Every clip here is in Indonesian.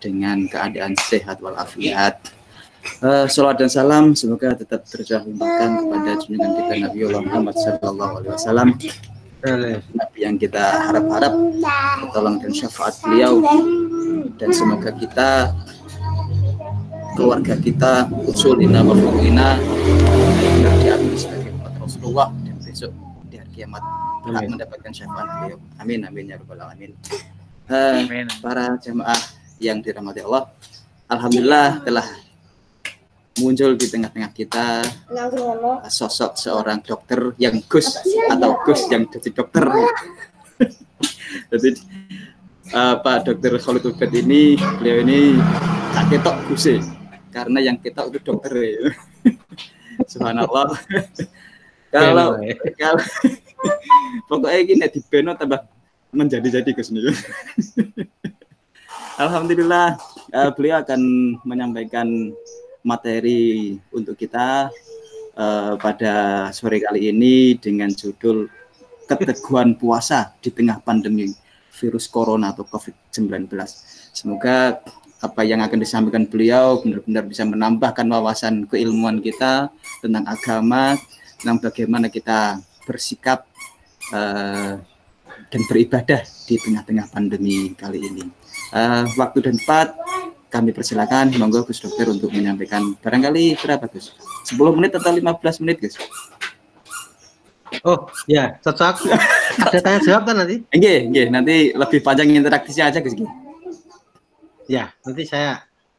dengan keadaan sehat walafiat. Salawat dan salam semoga tetap tercurahkan kepada junjungan kita Nabi Muhammad SAW, Nabi yang kita harap-harap pertolongan dan syafaat beliau, dan semoga kita, keluarga kita, usulina wa fuqina diakui sebagai umat Rasulullah, dan besok di hari kiamat mendapatkan syafaat beliau. Amin amin ya rabbal alamin. Para jemaah yang dirahmati Allah, alhamdulillah telah muncul di tengah-tengah kita sosok seorang dokter yang Gus atau Gus yang jadi dokter. Jadi Pak Dokter Khalid Ubed ini, beliau ini tak ketok Gus karena yang ketok itu dokter ya. Subhanallah. kalau pokoknya gini di beno tambah menjadi Gus nih. Alhamdulillah beliau akan menyampaikan materi untuk kita pada sore kali ini dengan judul Keteguhan Puasa di Tengah Pandemi Virus Corona atau COVID-19. Semoga apa yang akan disampaikan beliau benar-benar bisa menambahkan wawasan keilmuan kita tentang agama, tentang bagaimana kita bersikap dan beribadah di tengah-tengah pandemi kali ini. Waktu dan tempat kami persilakan, monggo Gus Dokter untuk menyampaikan. Barangkali berapa Gus? 10 menit atau 15 menit Gus? Oh ya, cocok. Ada tanya jawab kan nanti? Nggih, nanti lebih panjang interaksinya aja Gus. Ya, nanti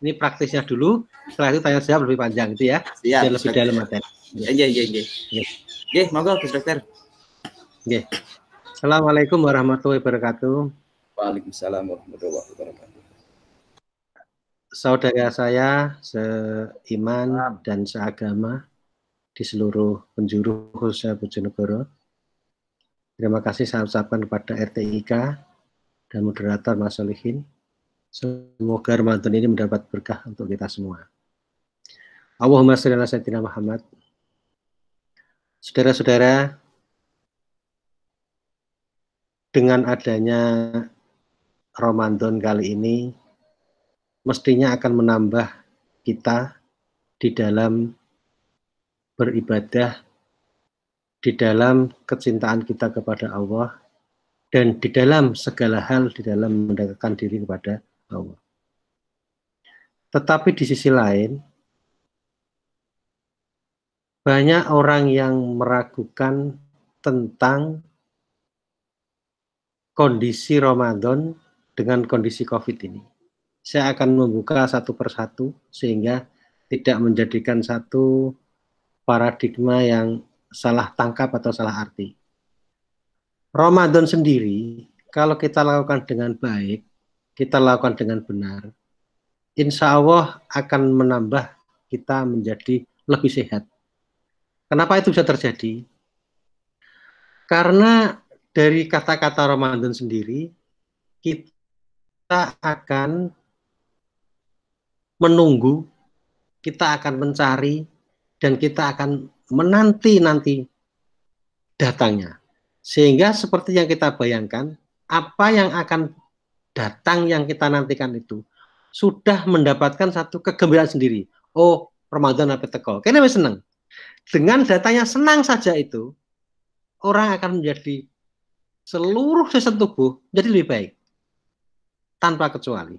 ini praktisnya dulu, setelah itu tanya jawab lebih panjang gitu ya. Siap, biar lebih dalam materi. Nggih, monggo Gus Dokter. Nggih. Assalamualaikum warahmatullahi wabarakatuh. Waalaikumsalam warahmatullahi wabarakatuh. Saudara saya seiman dan seagama di seluruh penjuru khususnya Bojonegoro, terima kasih saya ucapkan kepada RTIK dan moderator Mas Solihin. Semoga Ramadan ini mendapat berkah untuk kita semua. Allahumma sholli ala sayyidina Muhammad. Saudara-saudara, dengan adanya Ramadan kali ini mestinya akan menambah kita di dalam beribadah, di dalam kecintaan kita kepada Allah, dan di dalam segala hal, di dalam mendekatkan diri kepada Allah. Tetapi di sisi lain, banyak orang yang meragukan tentang kondisi Ramadan dengan kondisi COVID ini. Saya akan membuka satu persatu sehingga tidak menjadikan satu paradigma yang salah tangkap atau salah arti. Ramadan sendiri, kalau kita lakukan dengan baik, kita lakukan dengan benar, insya Allah akan menambah kita menjadi lebih sehat. Kenapa itu bisa terjadi? Karena dari kata-kata Ramadan sendiri, kita akan menunggu, kita akan mencari, dan kita akan menanti-nanti datangnya. Sehingga seperti yang kita bayangkan, apa yang akan datang yang kita nantikan itu sudah mendapatkan satu kegembiraan sendiri. Oh, Ramadan apa teko. Kayaknya senang. Dengan datanya senang saja itu, orang akan menjadi seluruh sistem tubuh jadi lebih baik. Tanpa kecuali.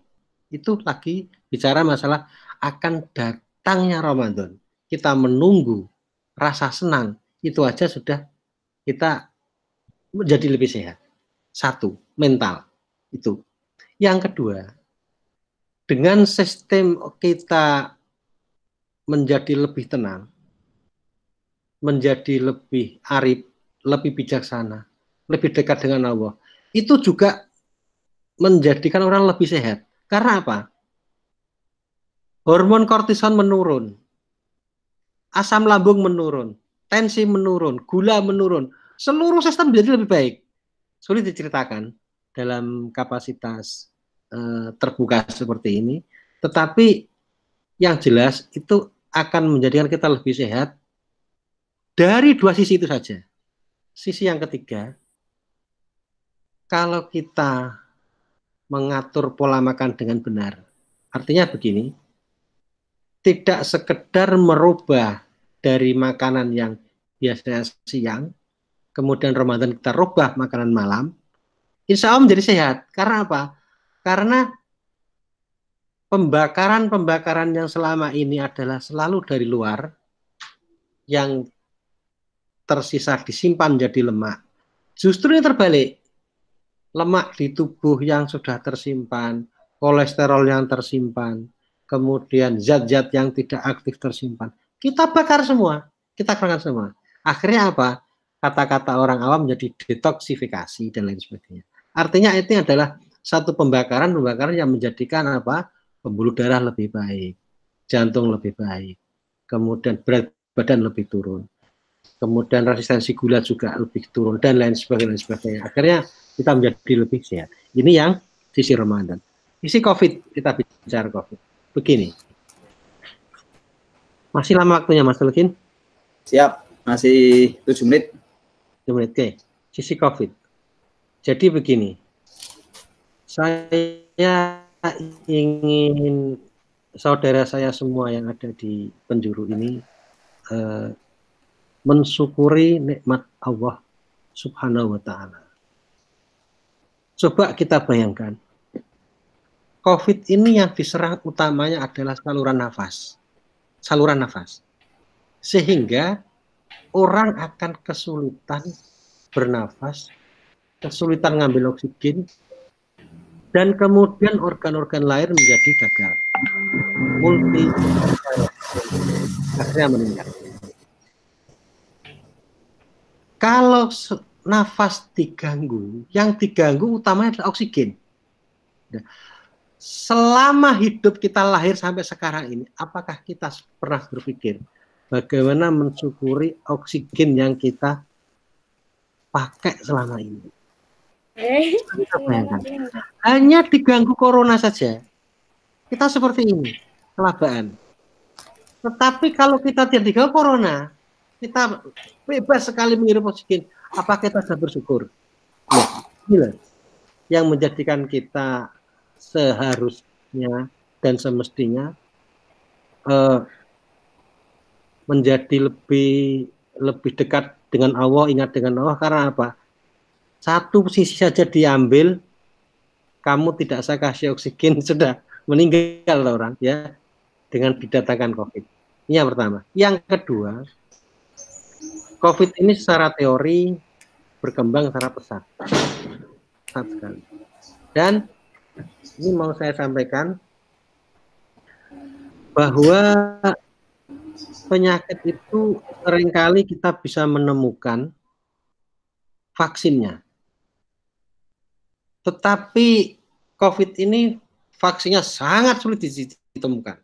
Itu lagi bicara masalah akan datangnya Ramadan. Kita menunggu rasa senang, itu aja sudah kita menjadi lebih sehat. Satu, mental. Itu. Yang kedua, dengan sistem kita menjadi lebih tenang, menjadi lebih arif, lebih bijaksana, lebih dekat dengan Allah, itu juga menjadikan orang lebih sehat. Karena apa? Hormon kortison menurun, asam lambung menurun, tensi menurun, gula menurun, seluruh sistem menjadi lebih baik. Sulit diceritakan dalam kapasitas terbuka seperti ini, tetapi yang jelas itu akan menjadikan kita lebih sehat dari dua sisi itu saja. Sisi yang ketiga, kalau kita mengatur pola makan dengan benar. Artinya begini, tidak sekedar merubah dari makanan yang biasanya siang, kemudian Ramadan kita rubah makanan malam, insya Allah menjadi sehat. Karena apa? Karena pembakaran yang selama ini adalah selalu dari luar, yang tersisa disimpan menjadi lemak. Justru ini terbalik. Lemak di tubuh yang sudah tersimpan, kolesterol yang tersimpan, kemudian zat-zat yang tidak aktif tersimpan. Kita bakar semua, kita keluarkan semua. Akhirnya apa? Kata-kata orang awam menjadi detoksifikasi dan lain sebagainya. Artinya itu adalah satu pembakaran yang menjadikan apa? Pembuluh darah lebih baik, jantung lebih baik, kemudian berat badan lebih turun, kemudian resistensi gula juga lebih turun, dan lain sebagainya. Akhirnya kita menjadi lebih sehat. Ini yang sisi Ramadan. Sisi COVID, kita bicara COVID. Begini. Masih lama waktunya, Mas Tulkin? Siap, masih 7 menit. 7 menit, oke. Sisi COVID. Jadi begini. Saya ingin saudara saya semua yang ada di penjuru ini mensyukuri nikmat Allah Subhanahu wa ta'ala. Coba kita bayangkan, COVID ini yang diserang utamanya adalah saluran nafas. Sehingga orang akan kesulitan bernafas, kesulitan ngambil oksigen, dan kemudian organ-organ lain menjadi gagal. Akhirnya meninggal. Kalau nafas diganggu, yang diganggu utamanya adalah oksigen. Selama hidup kita lahir sampai sekarang ini, apakah kita pernah berpikir bagaimana mensyukuri oksigen yang kita pakai selama ini? Kita bayangkan. Hanya diganggu corona saja, kita seperti ini, kelabaan. Tetapi kalau kita tidak diganggu corona, kita bebas sekali menghirup oksigen. Apa kita sudah bersyukur? Nah, inilah yang menjadikan kita seharusnya dan semestinya menjadi lebih dekat dengan Allah, ingat dengan Allah. Karena apa? Satu sisi saja diambil, kamu tidak saya kasih oksigen, sudah meninggal orang ya, dengan didatangkan COVID. Ini yang pertama. Yang kedua, COVID ini secara teori berkembang secara pesat sekali. Dan ini mau saya sampaikan bahwa penyakit itu seringkali kita bisa menemukan vaksinnya. Tetapi COVID ini vaksinnya sangat sulit ditemukan.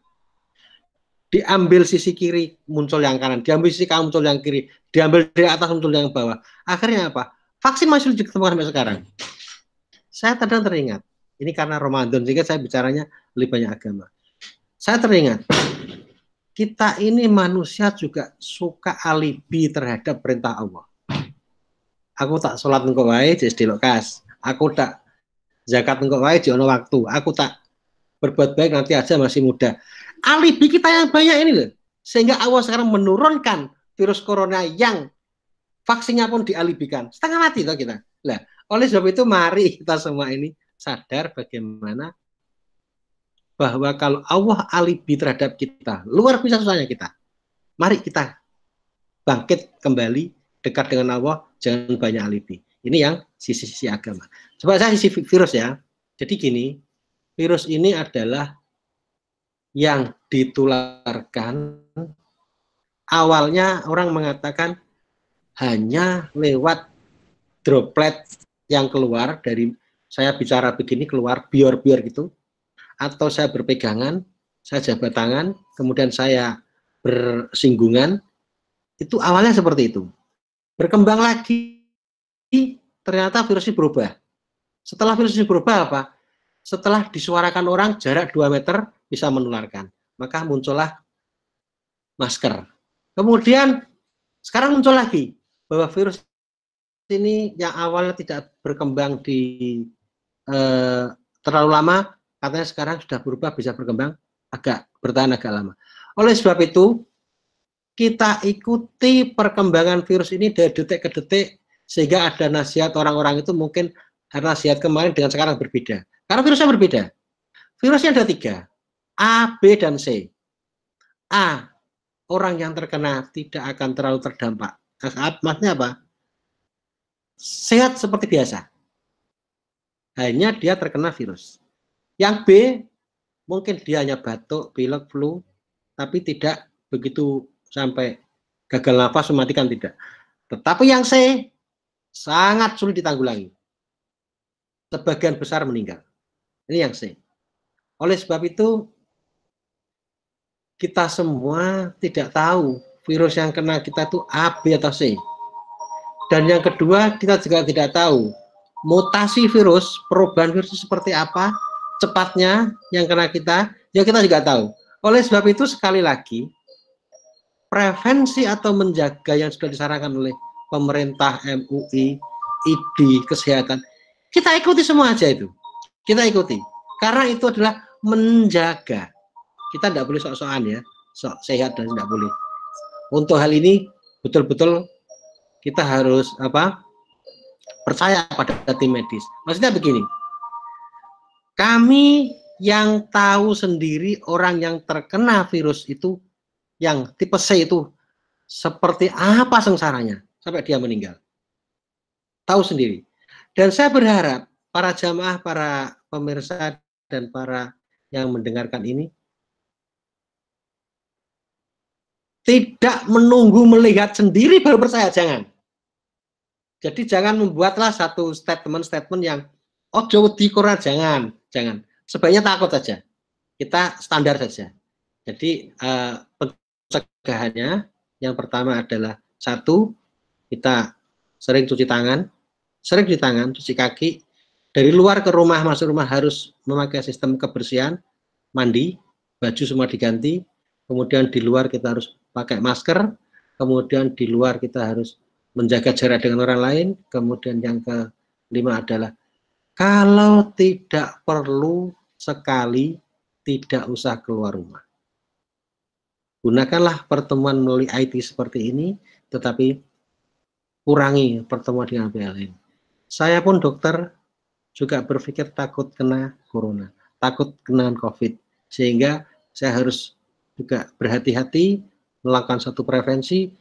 Diambil sisi kiri muncul yang kanan, diambil sisi kanan muncul yang kiri, diambil dari atas muncul yang bawah. Akhirnya apa? Vaksin masih sulit ditemukan sampai sekarang. Saya kadang teringat, ini karena Ramadan sehingga saya bicaranya lebih banyak agama. Saya teringat, kita ini manusia juga suka alibi terhadap perintah Allah. Aku tak sholat engkau wae jadi lokas. Aku tak zakat engkau wae di ono waktu. Aku tak berbuat baik nanti aja masih muda. Alibi kita yang banyak ini loh. Sehingga Allah sekarang menurunkan virus corona yang vaksinnya pun dialibikan. Setengah mati toh kita. Lah, oleh sebab itu mari kita semua ini sadar bagaimana bahwa kalau Allah alibi terhadap kita, luar biasa susahnya kita. Mari kita bangkit kembali, dekat dengan Allah, jangan banyak alibi. Ini yang sisi-sisi agama. Coba saya sisi virus ya. Jadi gini, virus ini adalah yang ditularkan, awalnya orang mengatakan hanya lewat droplet yang keluar dari, saya bicara begini, keluar bior-bior gitu, atau saya berpegangan, saya jabat tangan, kemudian saya bersinggungan, itu awalnya seperti itu. Berkembang lagi, ternyata virus ini berubah. Setelah virus ini berubah apa? Setelah disuarakan orang jarak 2 meter bisa menularkan. Maka muncullah masker. Kemudian sekarang muncul lagi bahwa virus ini yang awalnya tidak berkembang di terlalu lama, katanya sekarang sudah berubah, bisa berkembang, bertahan agak lama. Oleh sebab itu, kita ikuti perkembangan virus ini dari detik ke detik, sehingga ada nasihat orang-orang itu mungkin nasihat kemarin dengan sekarang berbeda. Karena virusnya berbeda. Virusnya ada 3, A, B, dan C. A, orang yang terkena tidak akan terlalu terdampak. Maksudnya apa? Sehat seperti biasa. Hanya dia terkena virus. Yang B, mungkin dia hanya batuk, pilek, flu, tapi tidak begitu sampai gagal nafas, mematikan, tidak. Tetapi yang C, sangat sulit ditanggulangi. Sebagian besar meninggal. Ini yang C. Oleh sebab itu, kita semua tidak tahu virus yang kena kita itu A, B, atau C. Dan yang kedua, kita juga tidak tahu mutasi virus, perubahan virus seperti apa, cepatnya yang kena kita, ya kita juga tahu. Oleh sebab itu, sekali lagi, prevensi atau menjaga yang sudah disarankan oleh pemerintah, MUI, ID, kesehatan, kita ikuti semua aja itu. Kita ikuti. Karena itu adalah menjaga. Kita tidak boleh sok-sokan ya, sok sehat dan tidak boleh. Untuk hal ini, betul-betul kita harus percaya pada tim medis. Maksudnya begini, kami yang tahu sendiri orang yang terkena virus itu, yang tipe C itu, seperti apa sengsaranya sampai dia meninggal. Tahu sendiri. Dan saya berharap para jamaah, para pemirsa, dan para yang mendengarkan ini tidak menunggu melihat sendiri baru percaya, jangan. Jadi jangan membuatlah satu statement yang ojo wedi corona, jangan. Sebaiknya takut saja. Kita standar saja. Jadi pencegahannya yang pertama adalah 1, kita sering cuci tangan, cuci kaki. Dari luar ke rumah, masuk rumah harus memakai sistem kebersihan, mandi, baju semua diganti. Kemudian di luar kita harus pakai masker. Kemudian di luar kita harus menjaga jarak dengan orang lain. Kemudian yang kelima adalah kalau tidak perlu sekali tidak usah keluar rumah. Gunakanlah pertemuan melalui IT seperti ini, tetapi kurangi pertemuan dengan pihak lain. Saya pun dokter juga berpikir takut kena corona, takut kena COVID, sehingga saya harus juga berhati-hati melakukan satu prevensi.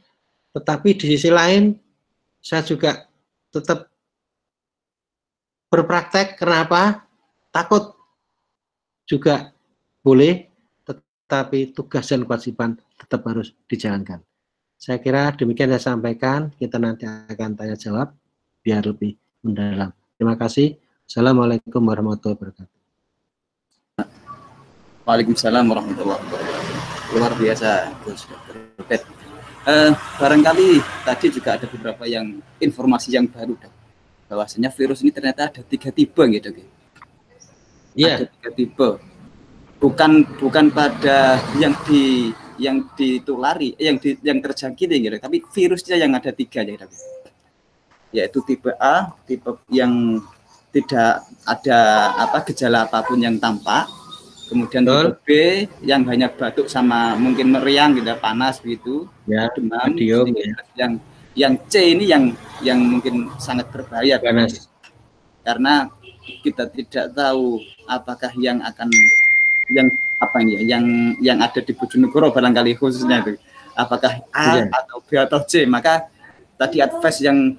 Tetapi di sisi lain, saya juga tetap berpraktek. Kenapa? Takut juga boleh, tetapi tugas dan kewajiban tetap harus dijalankan. Saya kira demikian saya sampaikan. Kita nanti akan tanya jawab biar lebih mendalam. Terima kasih. Assalamualaikum warahmatullahi wabarakatuh. Waalaikumsalam warahmatullahi wabarakatuh. Luar biasa, Gus Dr. Barangkali tadi juga ada beberapa informasi yang baru, dok. Bahwasanya virus ini ternyata ada 3 tipe gitu. Iya. Ada 3 tipe. Bukan pada yang ditulari, yang terjangkiti gitu, tapi virusnya yang ada 3 ya, dok. Yaitu tipe A, tipe yang tidak ada gejala apapun yang tampak. Kemudian tipe B yang hanya batuk sama mungkin meriang gitu, panas begitu, ya, demam. ya. Yang C ini yang mungkin sangat berbahaya, panas. Karena kita tidak tahu apakah yang ada di Bojonegoro barangkali khususnya itu, apakah A atau B atau C. Maka tadi advice yang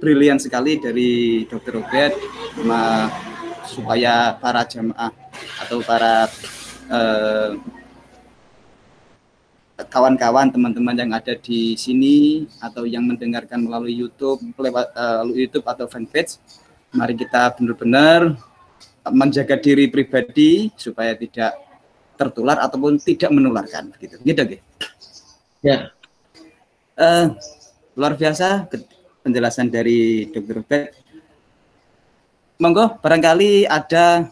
brilian sekali dari Dr. Robert, supaya para jamaah atau para kawan-kawan, teman-teman yang ada di sini atau yang mendengarkan melalui YouTube, lewat YouTube atau fanpage, mari kita benar-benar menjaga diri pribadi supaya tidak tertular ataupun tidak menularkan, gitu. Ya. Luar biasa penjelasan dari Dr. Robert. Monggo, barangkali ada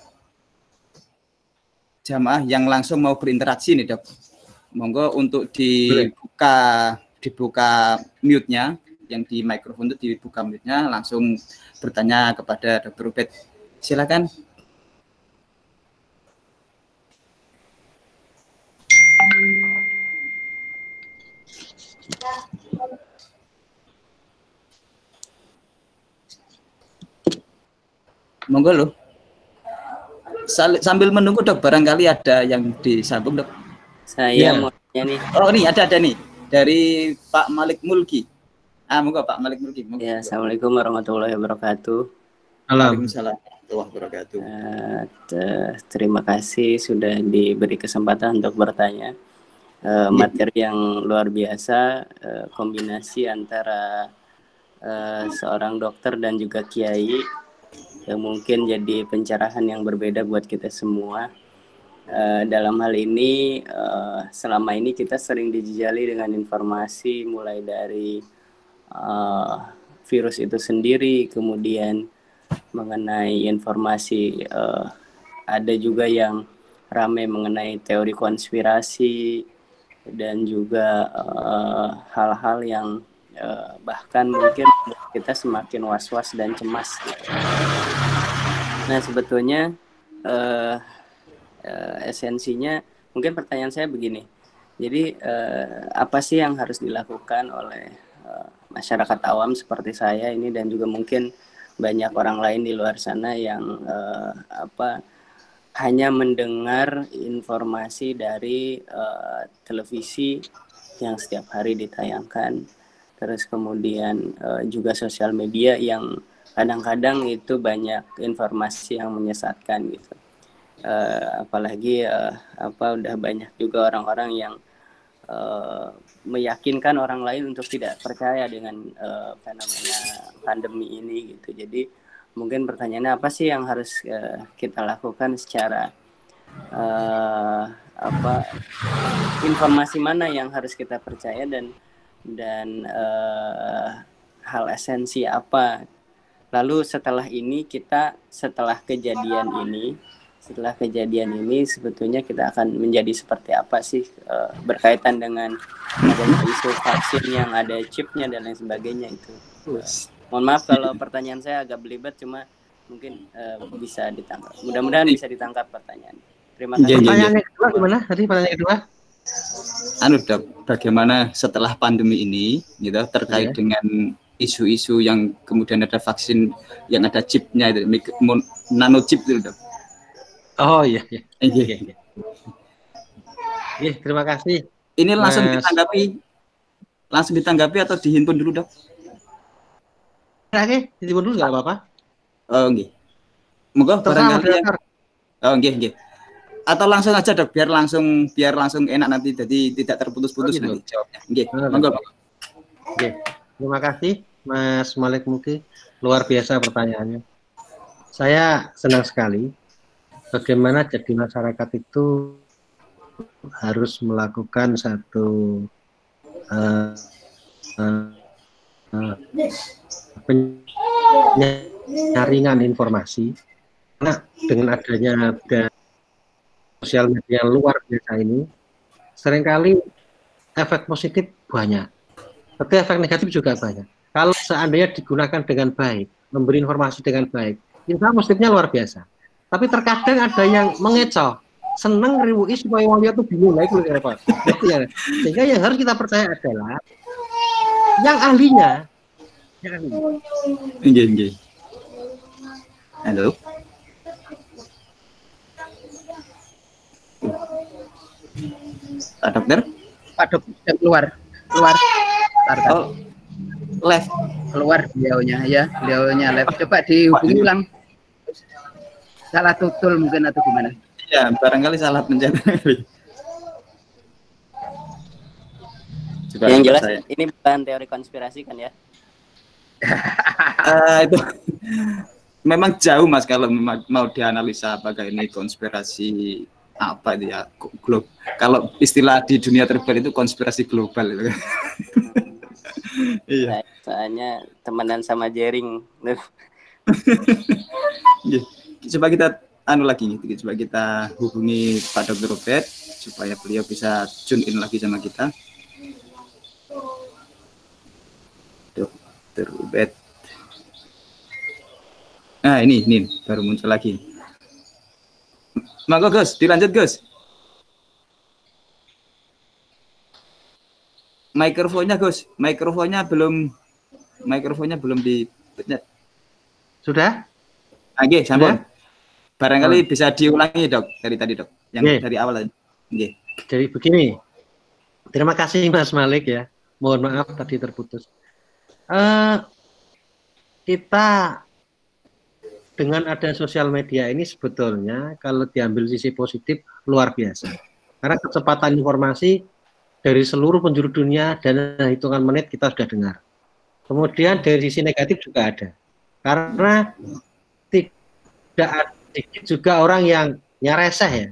jamaah yang langsung mau berinteraksi nih, dok. Monggo untuk dibuka mute-nya, yang di mikrofon itu dibuka mute-nya, langsung bertanya kepada Dr. Robert. Silakan. Monggo loh. Sambil menunggu dok, barangkali ada yang disambung dok. Saya mau tanya nih. Oh ini ada nih dari Pak Malik Mulki. Monggo Pak Malik Mulki. Monggo. Ya, Assalamualaikum warahmatullahi wabarakatuh. Waalaikumsalam warahmatullahi wabarakatuh. Terima kasih sudah diberi kesempatan untuk bertanya. Materi yang luar biasa, kombinasi antara seorang dokter dan juga kiai yang mungkin jadi pencerahan yang berbeda buat kita semua. Dalam hal ini selama ini kita sering dijejali dengan informasi mulai dari virus itu sendiri, kemudian mengenai informasi ada juga yang ramai mengenai teori konspirasi dan juga hal-hal yang bahkan mungkin kita semakin was-was dan cemas gitu. Nah sebetulnya esensinya mungkin pertanyaan saya begini, jadi apa sih yang harus dilakukan oleh masyarakat awam seperti saya ini dan juga mungkin banyak orang lain di luar sana yang hanya mendengar informasi dari televisi yang setiap hari ditayangkan, terus kemudian juga sosial media yang kadang-kadang itu banyak informasi yang menyesatkan gitu. Apalagi udah banyak juga orang-orang yang meyakinkan orang lain untuk tidak percaya dengan fenomena pandemi ini gitu. Jadi mungkin pertanyaannya apa sih yang harus kita lakukan secara informasi mana yang harus kita percaya dan hal esensi apa. Lalu setelah kejadian ini sebetulnya kita akan menjadi seperti apa sih berkaitan dengan adanya isu vaksin yang ada chipnya dan lain sebagainya itu. Mohon maaf kalau pertanyaan saya agak belibet, cuma mungkin bisa ditangkap. Mudah-mudahan bisa ditangkap pertanyaan. Terima kasih. Pertanyaan kedua gimana? Tadi pertanyaan kedua? Dok, bagaimana setelah pandemi ini gitu terkait dengan isu-isu yang kemudian ada vaksin yang ada chipnya itu, nanochip itu dok. Oh iya. Terima kasih. Ini langsung ditanggapi atau dihimpun dulu dok? Oke, dihimpun dulu nggak apa-apa. Oh nggih. Moga barangkali yang... Oh nggih. Atau langsung aja dok, biar langsung enak nanti, jadi tidak terputus-putus nanti jawabnya. Nggih. Monggo. Oke. Terima kasih Mas Malik Mulki, luar biasa pertanyaannya. Saya senang sekali bagaimana jadi masyarakat itu harus melakukan satu penyaringan informasi. Nah, dengan adanya sosial media yang luar biasa ini, seringkali efek positif banyak, tapi efek negatif juga banyak. Kalau seandainya digunakan dengan baik, memberi informasi dengan baik, informasi positifnya luar biasa. Tapi terkadang ada yang mengecoh, seneng riwui supaya orang lihat tuh bingung lagi repot. Sehingga yang harus kita percaya adalah yang ahlinya. Nggih. Halo. Pak dokter? Pak dokter keluar. Oh, live. Keluar beliaunya live. Coba dihubungi ulang. Salah tutul mungkin atau gimana? Ya, barangkali salah pencet. Yang jelas ini bukan teori konspirasi kan ya? Itu memang jauh Mas kalau mau dianalisa apakah ini konspirasi apa itu ya, kalau istilah di dunia terbal itu konspirasi global itu. Iya. Soalnya temenan sama Jering. Coba kita coba kita hubungi Pak Dr. Robert supaya beliau bisa tune in lagi sama kita. Dr. Robert. Nah, ini baru muncul lagi. Monggo Gus, dilanjut Gus. Mikrofonnya belum di. Sudah? Oke, sampun. Barangkali bisa diulangi, Dok, dari tadi, Dok. Yang dari awal tadi. Oke. Jadi begini. Terima kasih Mas Malik ya. Mohon maaf tadi terputus. Kita dengan ada sosial media ini sebetulnya kalau diambil sisi positif luar biasa. Karena kecepatan informasi dari seluruh penjuru dunia dan hitungan menit kita sudah dengar. Kemudian dari sisi negatif juga ada. Karena tidak sedikit juga orang yang reseh ya.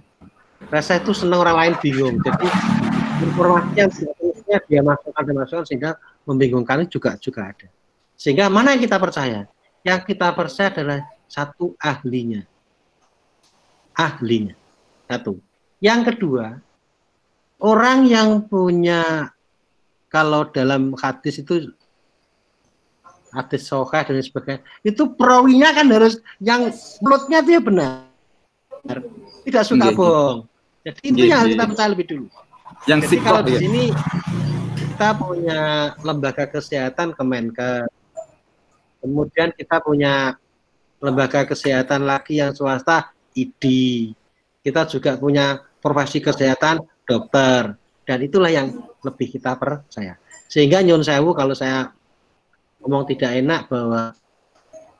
Reseh itu senang orang lain bingung. Jadi informasi yang sebenarnya dia masukkan sehingga membingungkan juga ada. Sehingga mana yang kita percaya? Yang kita percaya adalah satu, ahlinya. Ahlinya. Satu. Yang kedua, orang yang punya, kalau dalam hadis itu hadis sahih dan sebagainya, itu perawinya kan harus yang mulutnya dia benar. Tidak suka bohong. Jadi itu yang harus kita percaya lebih dulu. Yang jadi kalau di sini kita punya lembaga kesehatan Kemenkes, kemudian kita punya lembaga kesehatan lagi yang swasta ID, kita juga punya profesi kesehatan dokter, dan itulah yang lebih kita percaya. Sehingga nyun sewu kalau saya ngomong tidak enak bahwa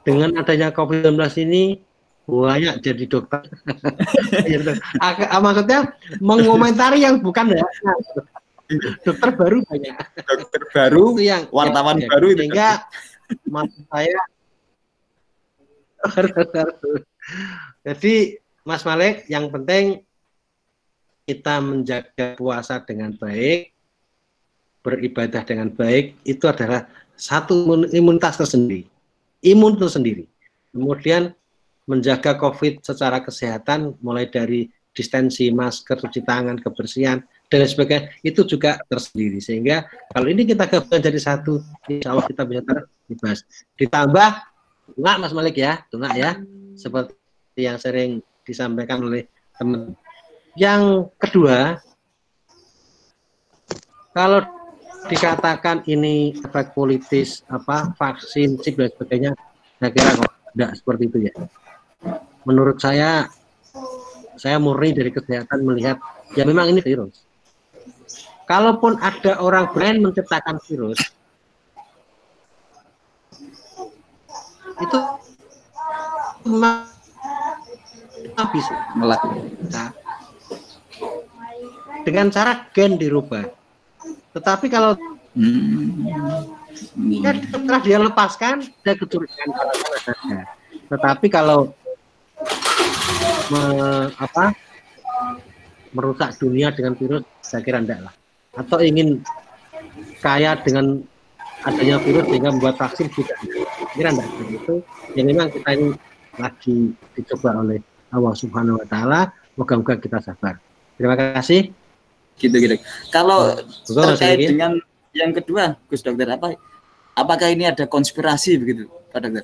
dengan adanya COVID-19 ini banyak jadi dokter. Maksudnya mengomentari yang bukan ya. Dokter baru banyak. Dokter baru, itu yang wartawan baru itu. Sehingga maksud saya jadi Mas Malik, yang penting kita menjaga puasa dengan baik, beribadah dengan baik, itu adalah satu imunitas tersendiri. Imun tersendiri. Kemudian menjaga COVID secara kesehatan, mulai dari distensi, masker, cuci tangan, kebersihan, dan sebagainya, itu juga tersendiri. Sehingga kalau ini kita gabungkan jadi satu, insya Allah kita bisa terbebas. Ditambah, enggak Mas Malik ya, enggak ya, seperti yang sering disampaikan oleh teman. Yang kedua, kalau dikatakan ini efek politis, vaksin, chip dan sebagainya, saya kira kok tidak seperti itu ya. Menurut saya murni dari kesehatan melihat ya memang ini virus. Kalaupun ada orang berani menciptakan virus, itu memang bisa melakukan dengan cara gen dirubah. Tetapi kalau setelah dia lepaskan, ada kecurigaan. Tetapi kalau merusak dunia dengan virus, saya kira enggak lah. Atau ingin kaya dengan adanya virus sehingga membuat vaksin juga kira enggak. Itu yang memang kita ini lagi dicoba oleh Allah Subhanahu Wa Taala. Moga-moga kita sabar. Terima kasih. Gitu. Kalau terkait dengan yang kedua, Gus Dokter, apakah ini ada konspirasi begitu, Pak Dokter?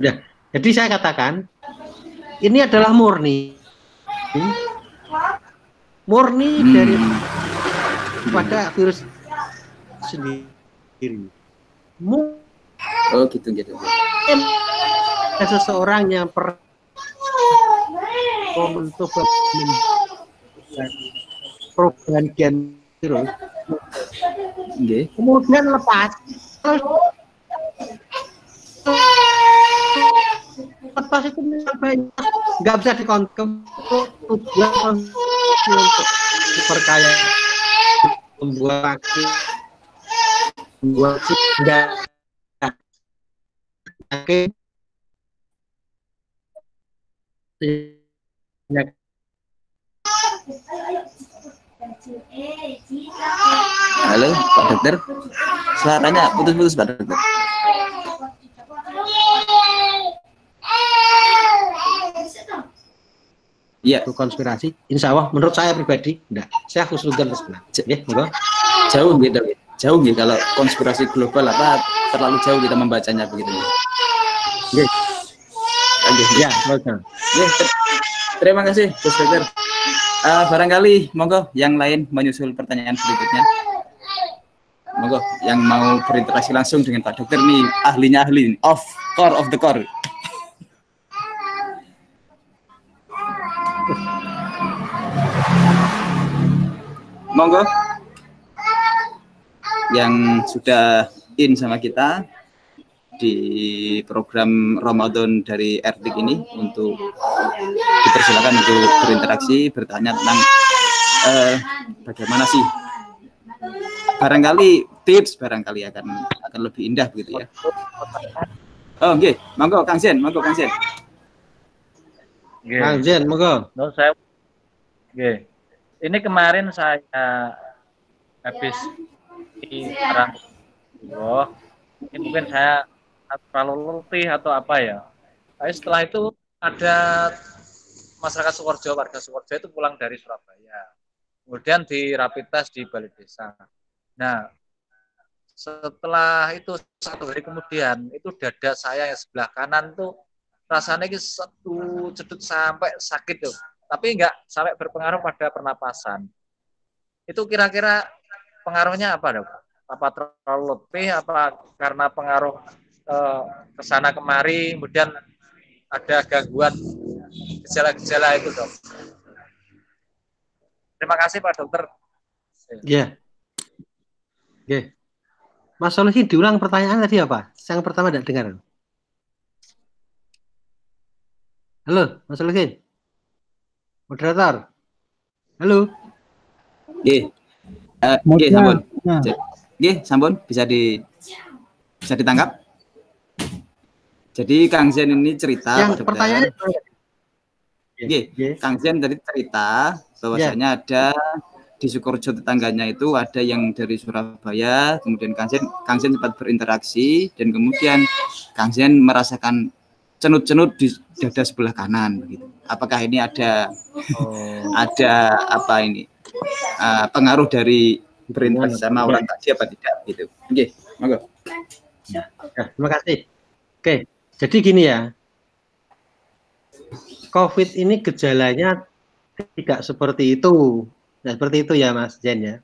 Ya, jadi saya katakan ini adalah murni dari pada virus sendiri. Oh gitu. Ada seseorang yang mencoba pergantian virus, kemudian lepas itu banyak, nggak bisa dikontrol tujuan untuk diperkaya, membuat vaksin, membuat enggak Halo Pak Dokter, suaranya putus-putus Pak Dokter. Iya. Itu konspirasi. Insya Allah, menurut saya pribadi, enggak. Saya khusnudzon sebenarnya. Jauh gitu. Jauh gitu. Kalau konspirasi global terlalu jauh kita membacanya begitu. Ya, terima kasih Gus Dokter. Barangkali monggo yang lain menyusul pertanyaan berikutnya. monggo yang mau berinteraksi langsung dengan Pak Dokter nih, ahlinya ahli, of the core. Monggo yang sudah in sama kita di program Ramadan dari Erdik ini untuk dipersilakan untuk berinteraksi, bertanya tentang bagaimana sih, barangkali tips barangkali akan lebih indah begitu ya. Oh nggih, monggo Kang Zen, Kang Zen, monggo. Saya nggih. Ini kemarin saya habis di orang ini mungkin saya terlalu letih atau apa ya. Tapi setelah itu ada masyarakat Sukoharjo, warga Sukoharjo itu pulang dari Surabaya. Kemudian di rapid test di balai desa. Nah, setelah itu 1 hari kemudian, itu dada saya yang sebelah kanan tuh rasanya satu cedut sampai sakit tuh. Tapi enggak sampai berpengaruh pada pernapasan. Itu kira-kira pengaruhnya apa, Dok? Apa terlalu letih, apa karena pengaruh ke sana kemari, kemudian ada gangguan gejala-gejala itu, Dok. Terima kasih Pak Dokter. Ya. Oke. Mas Solihin, diulang pertanyaan tadi apa? Yang pertama tidak dengar. Halo, Mas Solihin. Moderator. Halo. Nggih. Nggih, sampun. Nggih, sampun bisa ditangkap. Jadi Kang Zen ini cerita, yang pertanyaannya Kang Zen tadi cerita bahwasanya ada di Sukoharjo tetangganya itu ada yang dari Surabaya, kemudian Kang Zen sempat berinteraksi dan kemudian Kang Zen merasakan cenut-cenut di dada sebelah kanan begitu. Apakah ini ada apa ini pengaruh dari berinteraksi sama orang tadi apa tidak gitu. Oke, monggo. Ya, terima kasih. Oke, jadi gini ya. COVID ini gejalanya tidak seperti itu. Nah, seperti itu ya Mas Jen ya.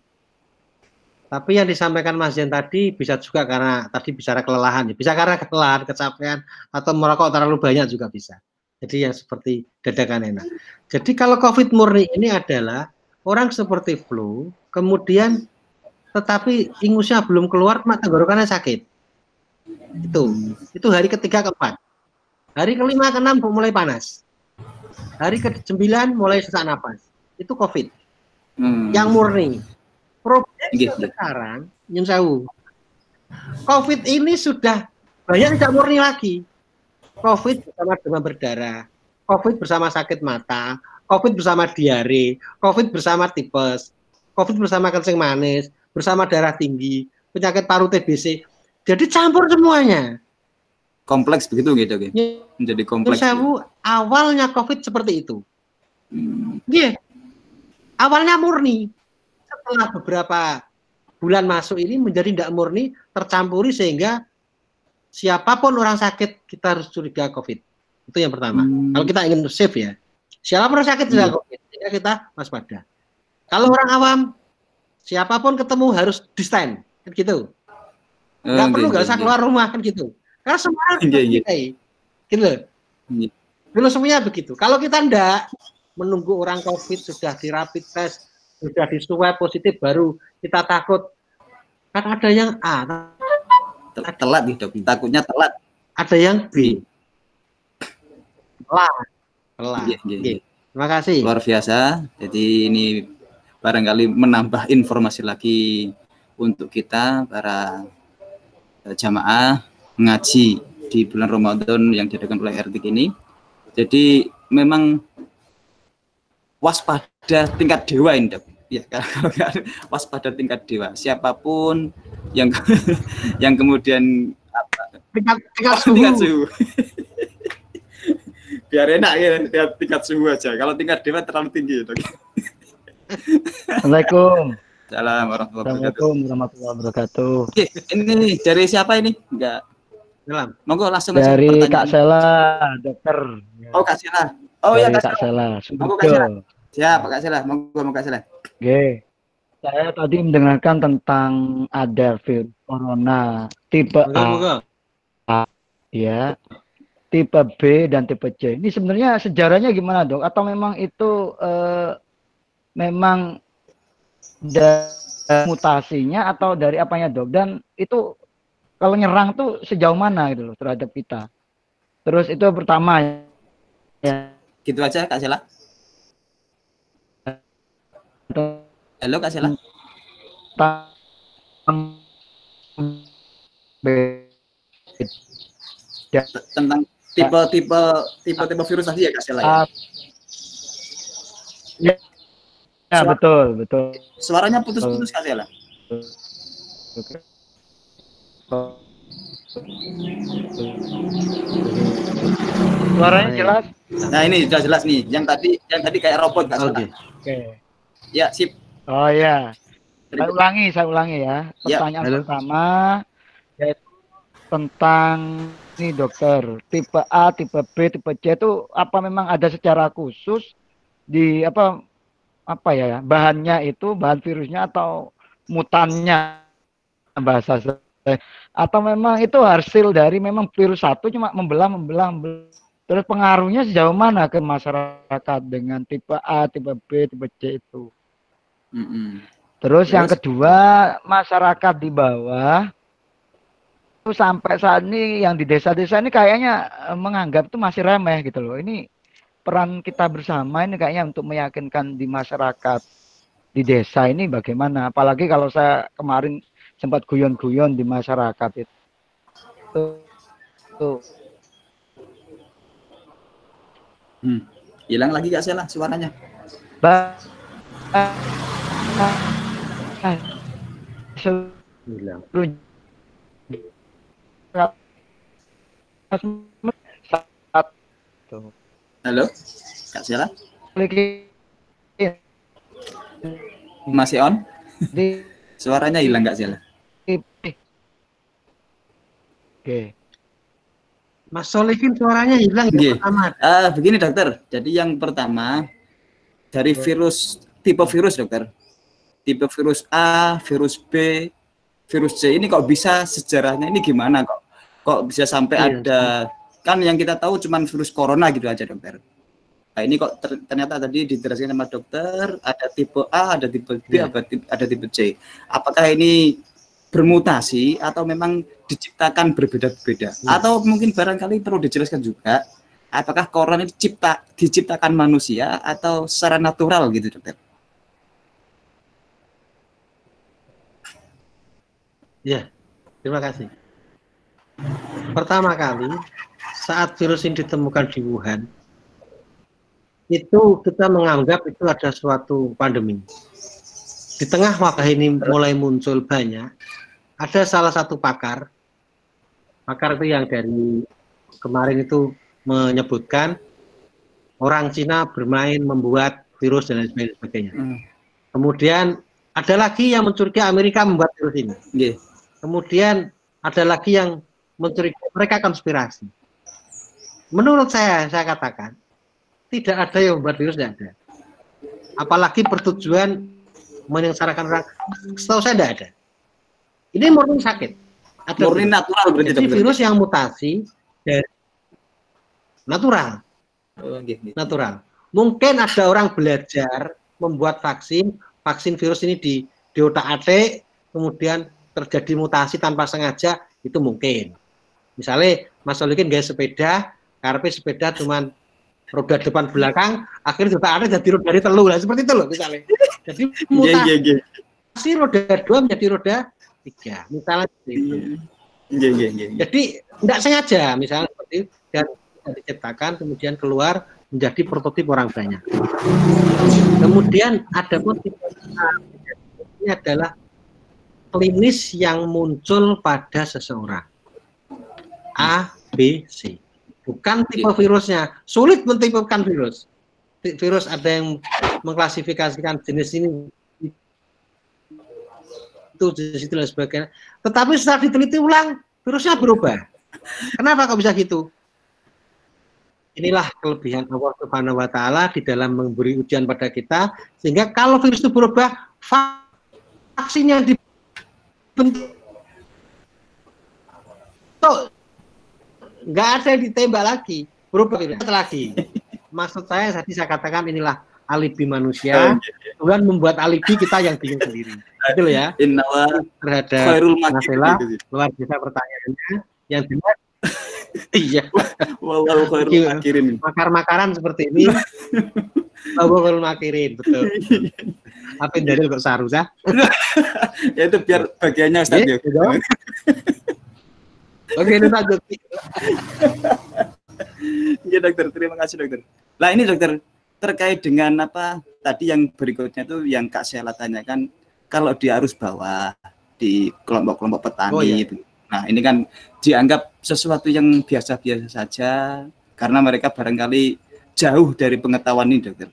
Tapi yang disampaikan Mas Jen tadi bisa juga karena tadi bicara kelelahan ya. Bisa karena kelelahan, kecapean atau merokok terlalu banyak juga bisa. Jadi yang seperti dadakan enak. Jadi kalau COVID murni ini adalah orang seperti flu, kemudian tetapi ingusnya belum keluar, maka tenggorokannya sakit. Itu hari ketiga keempat. Hari kelima keenam mulai panas. Hari ke-9 mulai sesak napas. Itu COVID. Yang murni. Problemnya sekarang, nyun sewu. COVID ini sudah banyak tidak murni lagi. COVID bersama demam berdarah, COVID bersama sakit mata, COVID bersama diare, COVID bersama tipes, COVID bersama kencing manis, bersama darah tinggi, penyakit paru TBC. Jadi campur semuanya. Kompleks begitu gitu, menjadi kompleks. Sewu, awalnya COVID seperti itu. Iya. Awalnya murni. Setelah beberapa bulan masuk ini menjadi tidak murni, tercampuri sehingga siapapun orang sakit kita harus curiga COVID. Itu yang pertama. Kalau kita ingin safe ya. Siapapun orang sakit sudah COVID, sehingga kita waspada. Kalau orang awam, siapapun ketemu harus di stand, kan gitu. Nggak usah keluar rumah, kan gitu. Karena semua gitu. Filosofinya begitu. Kalau kita enggak menunggu orang COVID sudah di rapid test, sudah di swab positif baru kita takut. Kan ada yang A, telat nih Dok, takutnya telat. Ada yang B. Telat. Terima kasih. Luar biasa. Jadi ini barangkali menambah informasi lagi untuk kita para jamaah ngaji di bulan Ramadan yang diadakan oleh Erdik ini. Jadi memang waspada tingkat dewa ini, Dok. Ya, kalau waspada tingkat dewa. Siapapun yang yang kemudian tingkat suhu. Biar enak ya, lihat tingkat suhu aja. Kalau tingkat dewa terlalu tinggi, Dok. Assalamualaikum. Assalamualaikum warahmatullahi wabarakatuh. Ini dari siapa ini? Enggak. Monggo langsung dari Kak Sela, dokter. Oh, Kak Sela. Oh ya, Kak Sela. Monggo Kak Sela. Siap, Kak Sela. Monggo Kak Sela. Nggih. Saya tadi mendengarkan tentang ada virus corona tipe Moga-moga. A, ya, tipe B dan tipe C. Ini sebenarnya sejarahnya gimana, Dok? Atau memang itu memang dari mutasinya atau dari apanya, Dok? Dan itu kalau nyerang tuh sejauh mana gitu loh terhadap kita? Terus itu pertama ya. Gitu aja Kak Sela. Halo Kak Sela. Tentang tipe virus tadi ya Kak Sela ya. Ya, betul. Suaranya putus-putus Kak Sela. Suaranya jelas? Nah, ini sudah jelas nih. Yang tadi kayak robot Kak Sela. Oke. Ya, sip. Oh ya. Saya ulangi ya. Pertanyaan Halo. pertama yaitu tentang ini dokter, tipe A, tipe B, tipe C itu apa memang ada secara khusus di apa ya bahannya itu, bahan virusnya atau mutannya bahasa saya, atau memang itu hasil dari memang virus satu cuma membelah. Terus pengaruhnya sejauh mana ke masyarakat dengan tipe A, tipe B, tipe C itu? Terus yang kedua, masyarakat di bawah itu sampai saat ini yang di desa-desa ini kayaknya menganggap itu masih remeh gitu loh. Ini peran kita bersama ini kayaknya untuk meyakinkan di masyarakat di desa ini bagaimana. Apalagi kalau saya kemarin sempat guyon-guyon di masyarakat itu. Hilang lagi Kak Sela suaranya. Hilang. Halo Kak Sela. Masih on? Suaranya hilang Kak Sela. Oke. Mas Solikin suaranya hilang Nggih. yang pertama. Begini dokter. Jadi yang pertama dari tipe virus dokter. Tipe virus A, virus B, virus C ini kok bisa sejarahnya ini gimana kok? Kok bisa sampai ada, kan yang kita tahu cuma virus corona gitu aja dokter. Nah ini kok ternyata tadi dijelaskan sama dokter ada tipe A, ada tipe B, ada tipe C. Apakah ini bermutasi atau memang diciptakan berbeda-beda? Atau mungkin barangkali perlu dijelaskan juga apakah corona ini diciptakan manusia atau secara natural gitu dokter? Ya, terima kasih. Pertama kali saat virus ini ditemukan di Wuhan, itu kita menganggap itu ada suatu pandemi. Di tengah wabah ini mulai muncul banyak, ada salah satu pakar itu yang dari kemarin itu menyebutkan orang Cina bermain membuat virus dan lain sebagainya. Kemudian ada lagi yang mencurigai Amerika membuat virus ini. Kemudian ada lagi yang mencurigai mereka konspirasi. Menurut saya katakan tidak ada yang membuat virus, tidak ada. Apalagi bertujuan menyengsarakan orang. Setahu saya tidak ada. Ini murni sakit. Ada murni natural berarti. Jadi virus yang mutasi dari natural. Natural. Mungkin ada orang belajar membuat vaksin virus ini di otak-atik, kemudian terjadi mutasi tanpa sengaja, itu mungkin. Misalnya Mas Solikin gaya sepeda, karena sepeda cuman roda depan belakang, akhirnya otak-atik jadi roda dari telu lah, seperti itu loh misalnya. Jadi mutasi roda 2 menjadi roda 3, misalnya itu. Jadi tidak sengaja, misalnya seperti itu, dan diciptakan kemudian keluar menjadi prototip orang banyak. Kemudian ada motif ini adalah klinis yang muncul pada seseorang. A, B, C. Bukan tipe virusnya. Sulit mentipekan virus. Virus ada yang mengklasifikasikan jenis ini itu jenis itu dan sebagainya. Tetapi setelah diteliti ulang, virusnya berubah. Kenapa kok bisa gitu? Inilah kelebihan Allah Subhanahu wa taala di dalam memberi ujian pada kita, sehingga kalau virus itu berubah, vaksin yang dibentuk nggak ada yang ditembak lagi, berubah lagi. Maksud saya tadi saya katakan inilah alibi manusia, kemudian membuat alibi kita yang bingung sendiri. Itu loh ya. Innallah Terhadap khairul Nasela, makirin. luar biasa pertanyaannya. Yang benar, iya. Wallahu khairul makirin. Makar-makaran seperti ini, wallahu khairul makirin, betul. Apa yang dari kok seharusnya? Ya itu biar bagiannya Ustaz ya. Oke, itu lanjut. Iya dokter, terima kasih dokter. Nah ini dokter, terkait dengan apa tadi yang berikutnya itu yang Kak Sheila tanyakan, kalau di arus bawah di kelompok-kelompok petani itu. Nah ini kan dianggap sesuatu yang biasa-biasa saja karena mereka barangkali jauh dari pengetahuan ini dokter.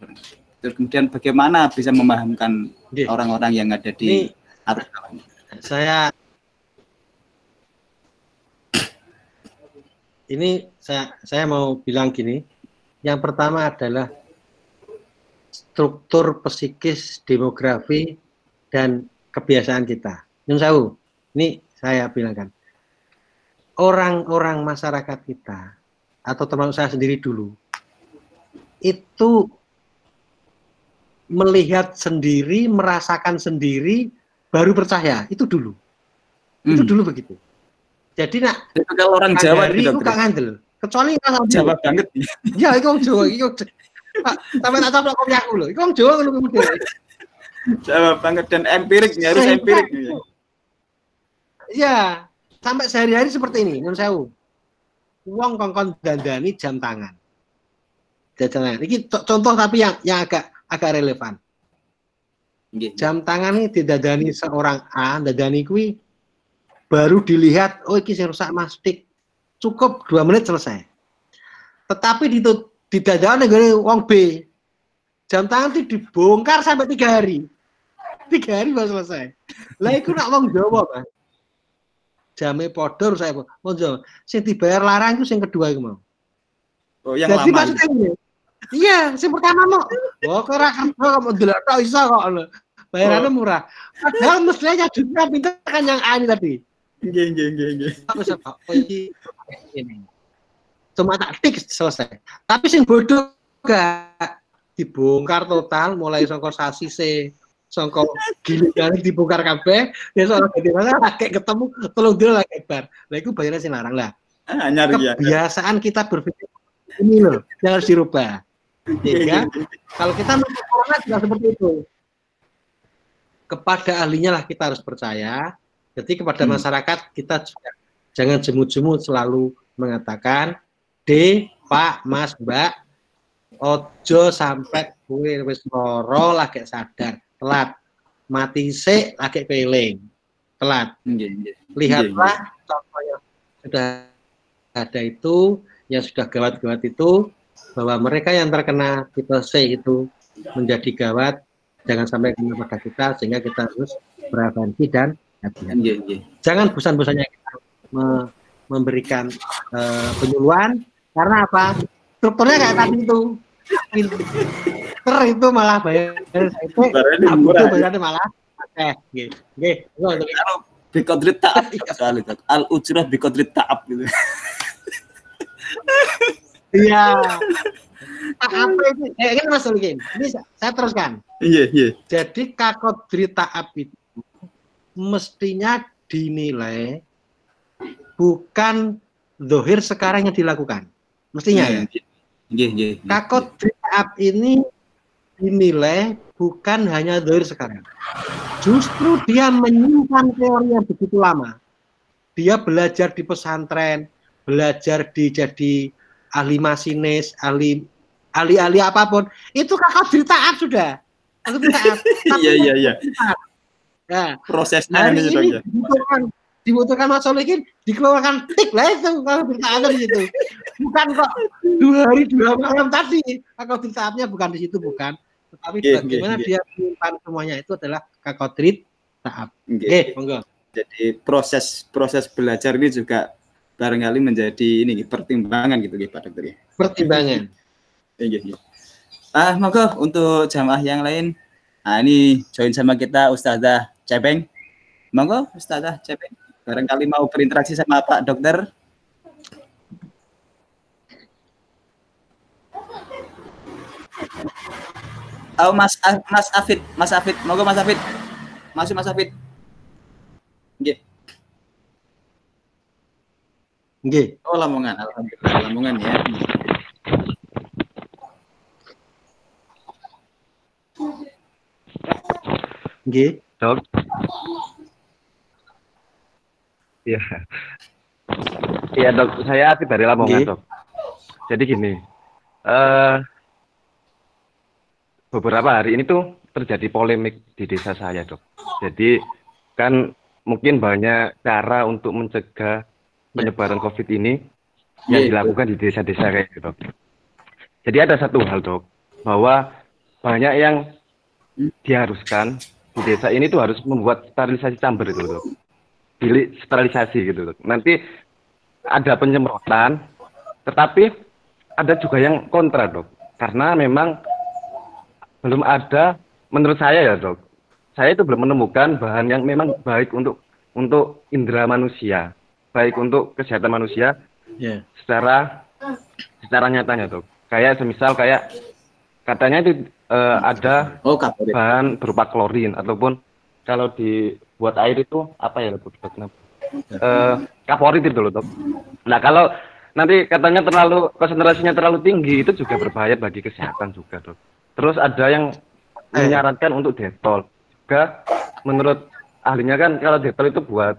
Terus kemudian bagaimana bisa memahamkan orang-orang yang ada di arus bawah ini? Saya mau bilang gini, yang pertama adalah struktur psikis, demografi, dan kebiasaan kita. Nyun Sewu, ini saya bilangkan, orang-orang masyarakat kita, atau termasuk saya sendiri dulu, itu melihat sendiri, merasakan sendiri, baru percaya, itu dulu. Itu dulu begitu. Jadi nak itu kalau orang Jawa itu gak ngandel, kecuali orang Jawa banget. Ya, itu orang Jawa, itu sampai tak coplok kopi aku loh, itu orang Jawa kalau kemudian. Jawa banget dan empirik, harus empirik. Ya, sampai sehari-hari seperti ini, Nyun Sewu. Uang kongkon dandani jam tangan. Ini contoh tapi yang agak relevan. Jam tangan ini didadani seorang A, dadani kui baru dilihat, oh ini rusak mastik, cukup 2 menit selesai. Tetapi didadani dengan uang B, jam tangan itu dibongkar sampai 3 hari. 3 hari baru selesai. Lah itu nak wong Jawa, Mas. Jame podor saya mau Jawa. Sing dibayar larang itu yang kedua itu mau. Oh, yang jadi lama. Maksudnya, iya, yang pertama mau. Oh, kira kerja kamu delok tok iso kok lho. Bayarannya murah. Padahal mestinya juga pintar kan yang A ini tadi. Nggih. Ini. Cuma tak tik selesai. Tapi sing bodoh gak dibongkar total mulai sangka sasise, sangka gilingane dibongkar kabeh, ya soal ganti mana kayak ketemu tolong dulu lagi bar. Lah iku bayarnya sing larang lah. Kebiasaan kita berpikir ini loh yang harus dirubah. Sehingga kalau kita melakukan juga seperti itu. Kepada ahlinya lah kita harus percaya. Jadi kepada masyarakat kita juga jangan jemu-jemu selalu mengatakan D, Pak, Mas, Mbak, ojo sampai kue wis loro lagi sadar, telat. Mati sik lagi keling, telat. Lihatlah contoh yang sudah ada itu, yang sudah gawat-gawat itu, bahwa mereka yang terkena tipe C itu menjadi gawat, jangan sampai kena pada kita, sehingga kita harus berhati-hati dan hati-hati. Jangan bosan-bosannya kita memberikan penyuluhan, karena apa? Strukturnya kayak tadi itu. Itu malah bayar itu bayarnya malah biqadri ta'ab soalnya al ujrah biqadri ta'ab gitu. Iya. Apa itu? Ini Mas Ulkin. Ini saya teruskan. Iya. Jadi qadri ta'ab itu mestinya dinilai bukan zahir sekarang yang dilakukan. Mestinya ya. Qadri ta'ab ini dinilai bukan hanya zahir sekarang. Justru dia menyimpan teori yang begitu lama. Dia belajar di pesantren, belajar jadi ahli masinis, ahli apapun. Itu qadri ta'ab sudah. Iya. Ya, prosesnya ini dibutuhkan Mas Solikin, dikeluarkan tik lah itu kalau berita gitu. Bukan kok 2 hari 2 malam tadi. Kalau beritaannya bukan di situ, bukan. Tetapi bagaimana dia menyimpan semuanya itu adalah qadri ta'ab. Oke, monggo. Jadi proses belajar ini juga barangkali menjadi ini pertimbangan gitu Pak Dokter. Pertimbangan. Iya. Monggo untuk jamaah yang lain. Nah, ini join sama kita Ustazah Cepeng. Monggo Ustazah Cepeng. Barangkali mau berinteraksi sama Pak Dokter. Oh, Mas Afid, monggo Mas Afid. Masuk Mas Afid. Nggih. Nggih. Oh, Lamongan. Alhamdulillah Lamongan ya. Nggih. Dok. Iya. Iya, Dok. Saya Afid dari Lamongan, Dok. Jadi gini. Beberapa hari ini tuh terjadi polemik di desa saya, Dok. Jadi kan mungkin banyak cara untuk mencegah penyebaran COVID ini yang dilakukan di desa-desa kayak gitu. Jadi ada satu hal, Dok, bahwa banyak yang diharuskan di desa ini tuh harus membuat sterilisasi chamber itu, Dok. Bilik sterilisasi gitu, Dok. Nanti ada penyemprotan, tetapi ada juga yang kontra, Dok. Karena memang belum ada, menurut saya ya, Dok. Saya itu belum menemukan bahan yang memang baik untuk indera manusia, baik untuk kesehatan manusia secara nyatanya, Dok. Kayak semisal kayak katanya itu ada bahan berupa klorin ataupun kalau dibuat air itu apa ya, Dok? Kaporit itu loh, Dok. Nah, kalau nanti katanya konsentrasinya terlalu tinggi itu juga berbahaya bagi kesehatan juga, Dok. Terus ada yang menyarankan untuk detol. Juga menurut ahlinya kan kalau detol itu buat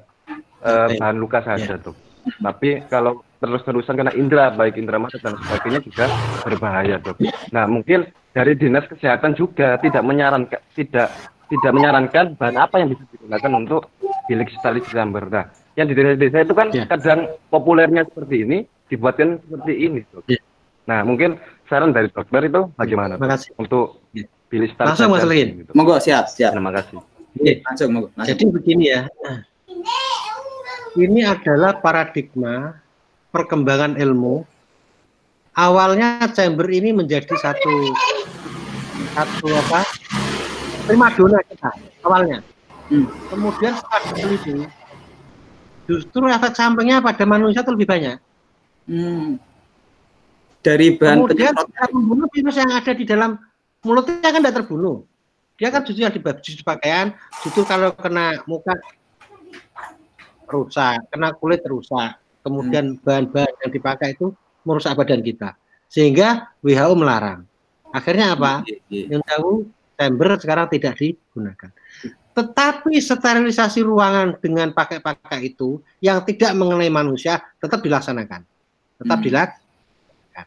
bahan luka saja, Dok. Tapi kalau terus-terusan kena indera, baik indera mata dan sebagainya juga berbahaya, Dok. Nah, mungkin dari Dinas Kesehatan juga tidak menyarankan bahan apa yang bisa digunakan untuk bilik sterilisasi chamber. Nah, yang di desa-desa itu kan kadang populernya seperti ini, dibuatkan seperti ini, Dok. Nah, mungkin saran dari dokter itu bagaimana untuk bilik sterilisasi? Langsung Mas Lin. Gitu. Monggo, siap. Terima kasih. Langsung, monggo. Jadi begini ya. Ini adalah paradigma perkembangan ilmu. Awalnya chamber ini menjadi satu primadona kita awalnya. Kemudian setelah diteliti, justru efek sampingnya pada manusia itu lebih banyak. Dari bahan kemudian membunuh virus yang ada di dalam mulutnya kan tidak terbunuh. Dia kan justru yang di pakaian, justru kalau kena muka rusak, kena kulit rusak. Kemudian bahan-bahan yang dipakai itu merusak badan kita. Sehingga WHO melarang. Akhirnya apa? Yang tahu chamber sekarang tidak digunakan. Tetapi sterilisasi ruangan dengan pakai itu yang tidak mengenai manusia tetap dilaksanakan. Tetap dilaksanakan.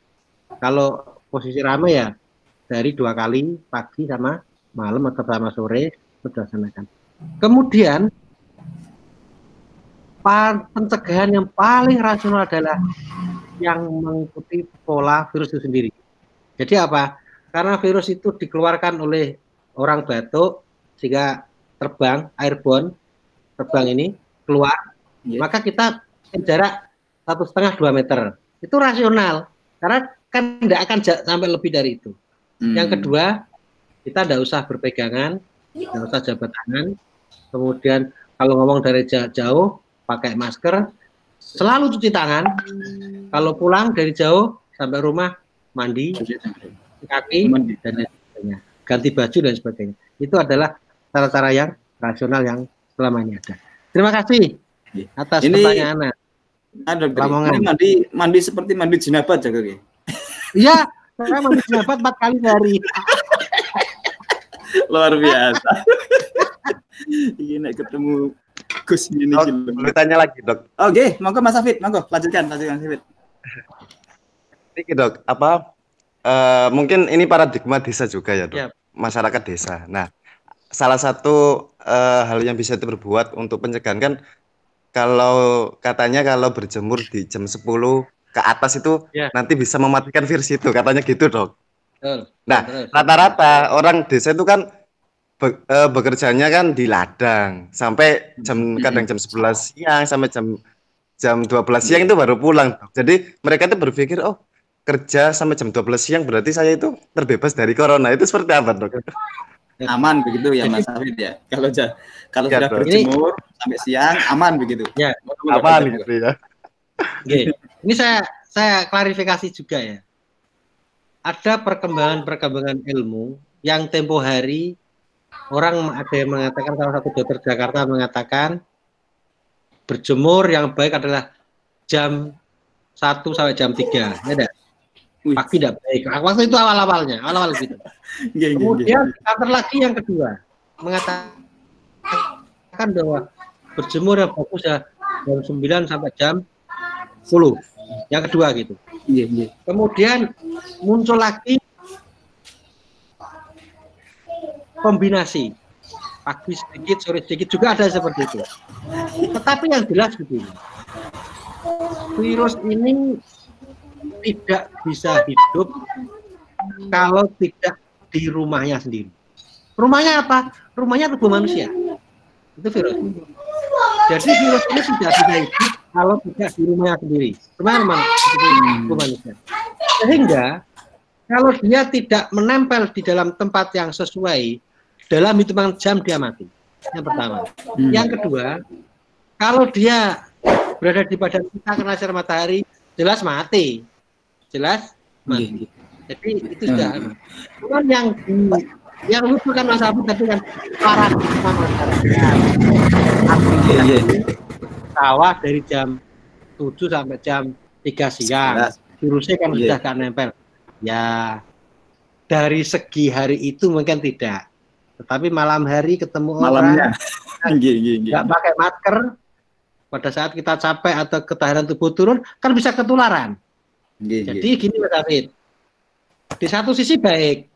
Kalau posisi ramai ya dari 2 kali pagi sama malam atau sama sore dilaksanakan. Kemudian pencegahan yang paling rasional adalah yang mengikuti pola virus itu sendiri. Jadi apa? Karena virus itu dikeluarkan oleh orang batuk sehingga terbang, airborne, terbang ini keluar, maka kita jarak 1,5-2 meter. Itu rasional, karena kan tidak akan sampai lebih dari itu. Yang kedua, kita tidak usah berpegangan, tidak usah jabat tangan. Kemudian kalau ngomong dari jauh, pakai masker, selalu cuci tangan. Kalau pulang dari jauh sampai rumah, mandi, kaki, dan sebagainya. Ganti baju dan sebagainya. Itu adalah cara-cara yang rasional yang selama ini ada. Terima kasih atas pertanyaan. Mandi seperti mandi jenabat ya, Kak? Iya, saya mandi jenabat 4 kali sehari. Luar biasa. Ini ketemu Gus ini. Boleh tanya lagi, Dok? Oke, monggo Mas Afid, monggo lanjutkan Afid. Ini, Dok, mungkin ini paradigma desa juga ya, Dok. Masyarakat desa. Nah, salah satu hal yang bisa diperbuat untuk pencegahan kan kalau katanya kalau berjemur di jam 10 ke atas itu nanti bisa mematikan virus itu, katanya gitu, Dok. Nah, rata-rata orang desa itu kan bekerjanya kan di ladang sampai kadang jam 11 siang sampai jam 12 siang itu baru pulang, Dok. Jadi mereka itu berpikir, oh, kerja sampai jam 12 siang berarti saya itu terbebas dari corona. Itu seperti apa, Dok? aman begitu ya Mas Hafid ya. Kalau kalau Ya, sudah Bro. berjemur sampai siang aman begitu. Ya. Aman gitu ya. Oke. Ini saya klarifikasi juga ya. Ada perkembangan ilmu yang tempo hari orang ada yang mengatakan, salah satu dokter Jakarta mengatakan berjemur yang baik adalah jam 1 sampai jam 3. Ya enggak? Pagi tidak baik. Waktu itu awal gitu. Kemudian counter lagi yang kedua mengatakan bahwa berjemur yang bagus ya jam 9 sampai jam 10. Yang kedua gitu. Kemudian muncul lagi kombinasi pagi sedikit, sore sedikit, juga ada seperti itu. Tetapi yang jelas begini, virus ini tidak bisa hidup kalau tidak di rumahnya sendiri. Rumahnya apa? Rumahnya tubuh manusia. Itu virus. Jadi virus ini tidak bisa hidup kalau tidak di rumahnya sendiri. Rumahnya mana? Tubuh manusia. Sehingga kalau dia tidak menempel di dalam tempat yang sesuai, dalam hitungan jam dia mati. Yang pertama. Yang kedua, kalau dia berada di badan kita kena sinar matahari, jelas mati. Mati. Jadi itu sudah. Cuman yang lucu kan Mas Abu tadi kan paradigma masyarakat. Sawah dari jam 7 sampai jam 3 siang. Virusnya kan sudah gak nempel. Ya, dari segi hari itu mungkin tidak. Tetapi malam hari ketemu orang nggak pakai masker, pada saat kita capek atau ketahanan tubuh turun, kan bisa ketularan. Jadi gini Mas Hafid, di satu sisi baik,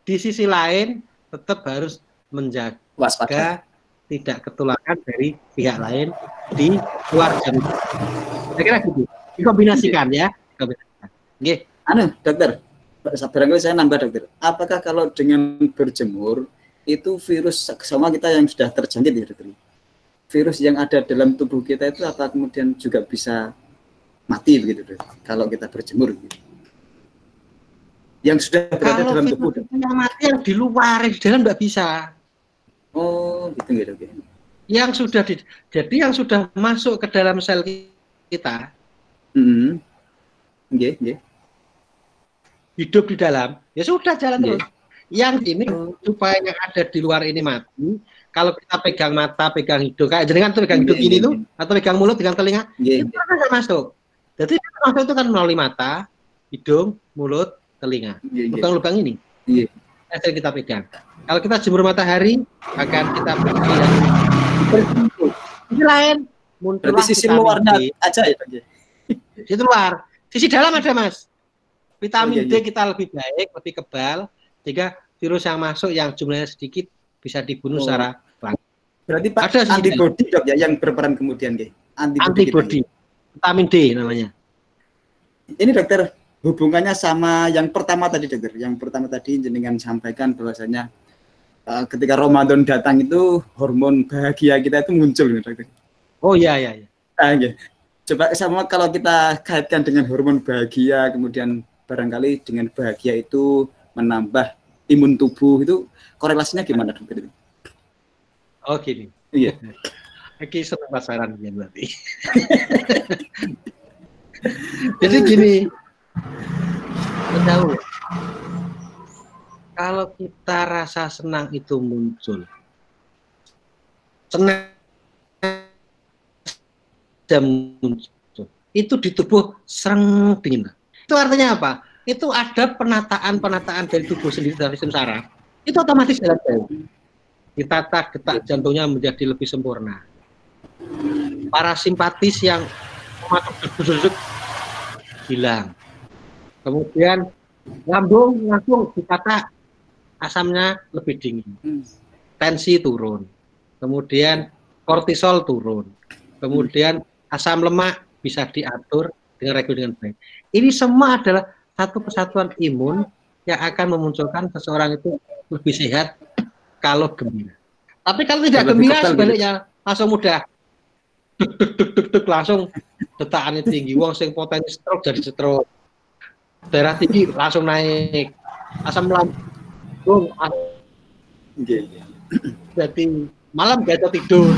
di sisi lain tetap harus menjaga tidak ketularan dari pihak lain di luar jam. Saya kira gitu. Dikombinasikan ya. Dokter, barangkali saya nambah dokter. Apakah kalau dengan berjemur itu virus sama kita yang sudah terjangkit ya dokter? Virus yang ada dalam tubuh kita itu apa kemudian juga bisa mati begitu dokter? Kalau kita berjemur gitu. Yang sudah berada kalau dalam tubuh. Yang mati yang di luar, di dalam nggak bisa. Oh, gitu nggak dokter? Yang sudah jadi yang sudah masuk ke dalam sel kita. Hidup di dalam, ya sudah jalan terus. Yang ini supaya yang ada di luar ini mati. Kalau kita pegang mata, pegang hidung, kayak jenengan tuh pegang hidung ini tuh, atau pegang mulut dengan telinga, itu kan nggak masuk. Jadi masuk itu kan melalui mata, hidung, mulut, telinga, lubang-lubang ini. Yang kita pegang. Kalau kita jemur matahari, akan kita berkumpul. Sisi lain, muncul. Berarti sisi luarnya aja ya, Pak? Sisi luar, sisi dalam ada Mas. Vitamin D kita lebih baik, lebih kebal, sehingga virus yang masuk yang jumlahnya sedikit bisa dibunuh secara langsung. Berarti Pak, ada antibodi dok ya yang berperan kemudian antibodi vitamin D namanya. Ini dokter, hubungannya sama yang pertama tadi dokter. Yang pertama tadi jenengan sampaikan bahwasanya ketika Ramadan datang itu hormon bahagia kita itu muncul dokter. Oh iya. Coba sama kalau kita kaitkan dengan hormon bahagia, kemudian barangkali dengan bahagia itu menambah imun tubuh, itu korelasinya gimana dokter? Oh gini. Iya. Oke, senang pasaran ya berarti. Jadi gini, tahu kalau kita rasa senang itu muncul, senang muncul, itu di tubuh sereng dingin. Itu artinya apa? Itu ada penataan dari tubuh sendiri dari sistem saraf. Itu otomatis jalan jauh. Ditata detak jantungnya menjadi lebih sempurna. Parasimpatis yang masuk hilang. Kemudian lambung langsung ditata asamnya lebih dingin. Tensi turun. Kemudian kortisol turun. Kemudian asam lemak bisa diatur dengan regulasi dengan baik. Ini semua adalah satu kesatuan imun yang akan memunculkan seseorang itu lebih sehat kalau gembira. Tapi kalau tidak gembira sebaliknya langsung mudah duk langsung detakannya tinggi. Wong sing potensi stroke jadi stroke. Darah tinggi langsung naik. Asam lambung Jadi malam gak bisa tidur,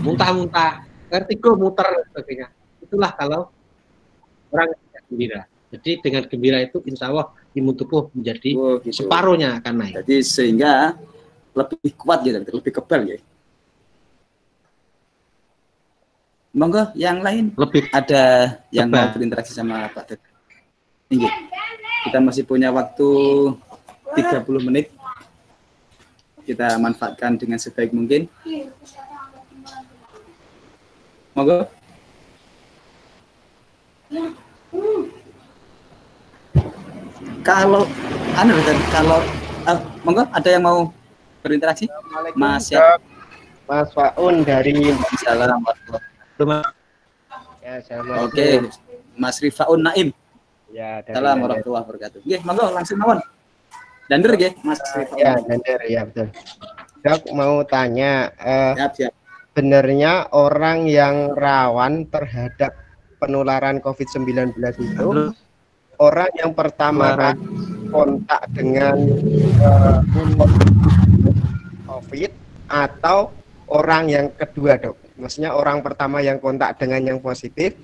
muntah-muntah, vertigo, muter dan sebagainya. Itulah kalau orang yang gembira. Jadi dengan gembira itu insya Allah imun tubuh menjadi gitu. separuhnya akan naik. Jadi sehingga lebih kuat gitu, lebih kebal ya. Monggo yang lain Lebih ada yang kebal. mau berinteraksi sama Pak Ted. Ini kita masih punya waktu 30 menit. Kita manfaatkan dengan sebaik mungkin. Monggo. Kalau monggo ada yang mau berinteraksi? Mas ya. Mas Faun dari Salam. ya, sama Oke, Mas Rifaun Naim. ya dari Salam warahmatullahi wabarakatuh. Nggih, monggo langsung mawon. Dander nggih, Mas Rifaun. ya Dander ya betul. Dok mau tanya Siap. sebenarnya orang yang rawan terhadap penularan COVID-19 itu orang yang pertama kali kontak dengan COVID atau orang yang kedua, Dok? Maksudnya orang pertama yang kontak dengan yang positif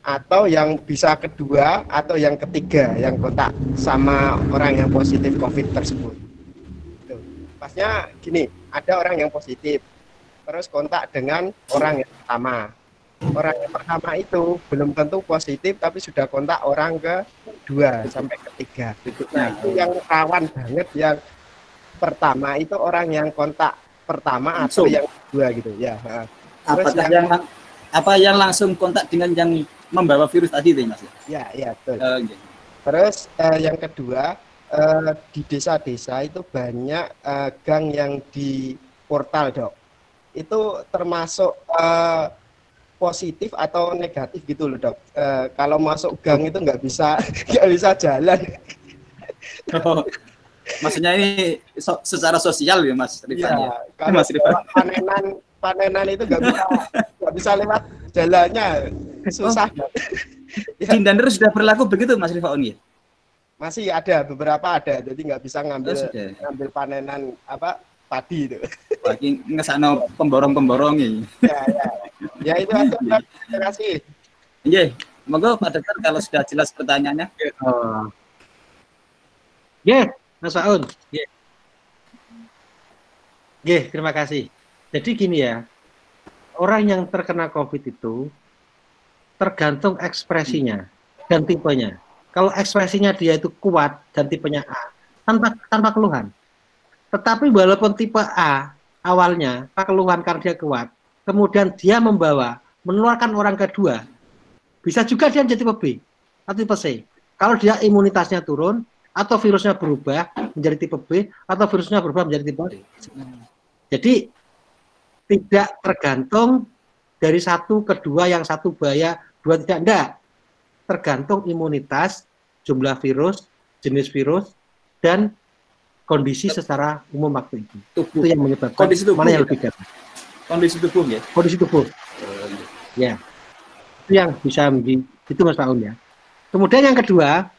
atau yang bisa kedua atau yang ketiga yang kontak sama orang yang positif COVID tersebut. Tuh. Pasnya gini, ada orang yang positif terus kontak dengan orang yang pertama. Orang yang pertama itu belum tentu positif tapi sudah kontak orang kedua sampai ketiga. Nah, itu yang rawan banget yang pertama itu orang yang kontak pertama atau yang kedua gitu ya. Apakah yang langsung kontak dengan yang membawa virus tadi itu, Mas? Ya, betul. Okay. Terus yang kedua di desa-desa itu banyak gang yang di portal, Dok. Itu termasuk positif atau negatif gitu loh, Dok. Kalau masuk gang itu nggak bisa jalan. Oh, maksudnya ini secara sosial ya, Mas Rifan? Ya, kalau panenan itu nggak bisa lewat jalannya, susah. Ya. Di Dander sudah berlaku begitu, Mas Rifan? Ya? Masih ada beberapa jadi nggak bisa ngambil panenan padi itu. Lagi ngesano pemborong ini. Ya itu aja. Terima kasih. Iya, monggo Pak Dokter kalau sudah jelas pertanyaannya. Mas Faun. Terima kasih. Jadi gini ya, orang yang terkena COVID itu tergantung ekspresinya dan tipenya. Kalau ekspresinya dia itu kuat dan tipenya A, tanpa keluhan. Tetapi walaupun tipe A awalnya keluhan karena dia kuat, kemudian dia menularkan orang kedua, bisa juga dia jadi tipe B atau tipe C. Kalau dia imunitasnya turun atau virusnya berubah menjadi tipe B atau virusnya berubah menjadi tipe C. Jadi tidak tergantung dari satu ke dua, yang satu bahaya, dua tidak, enggak. Tergantung imunitas, jumlah virus, jenis virus, dan kondisi secara umum waktu itu. Itu yang menyebabkan kondisi tubuh, mana yang lebih gampang. Kondisi tubuh ya? Kondisi tubuh. Ya. Itu yang bisa itu Mas Faun ya. Kemudian yang kedua,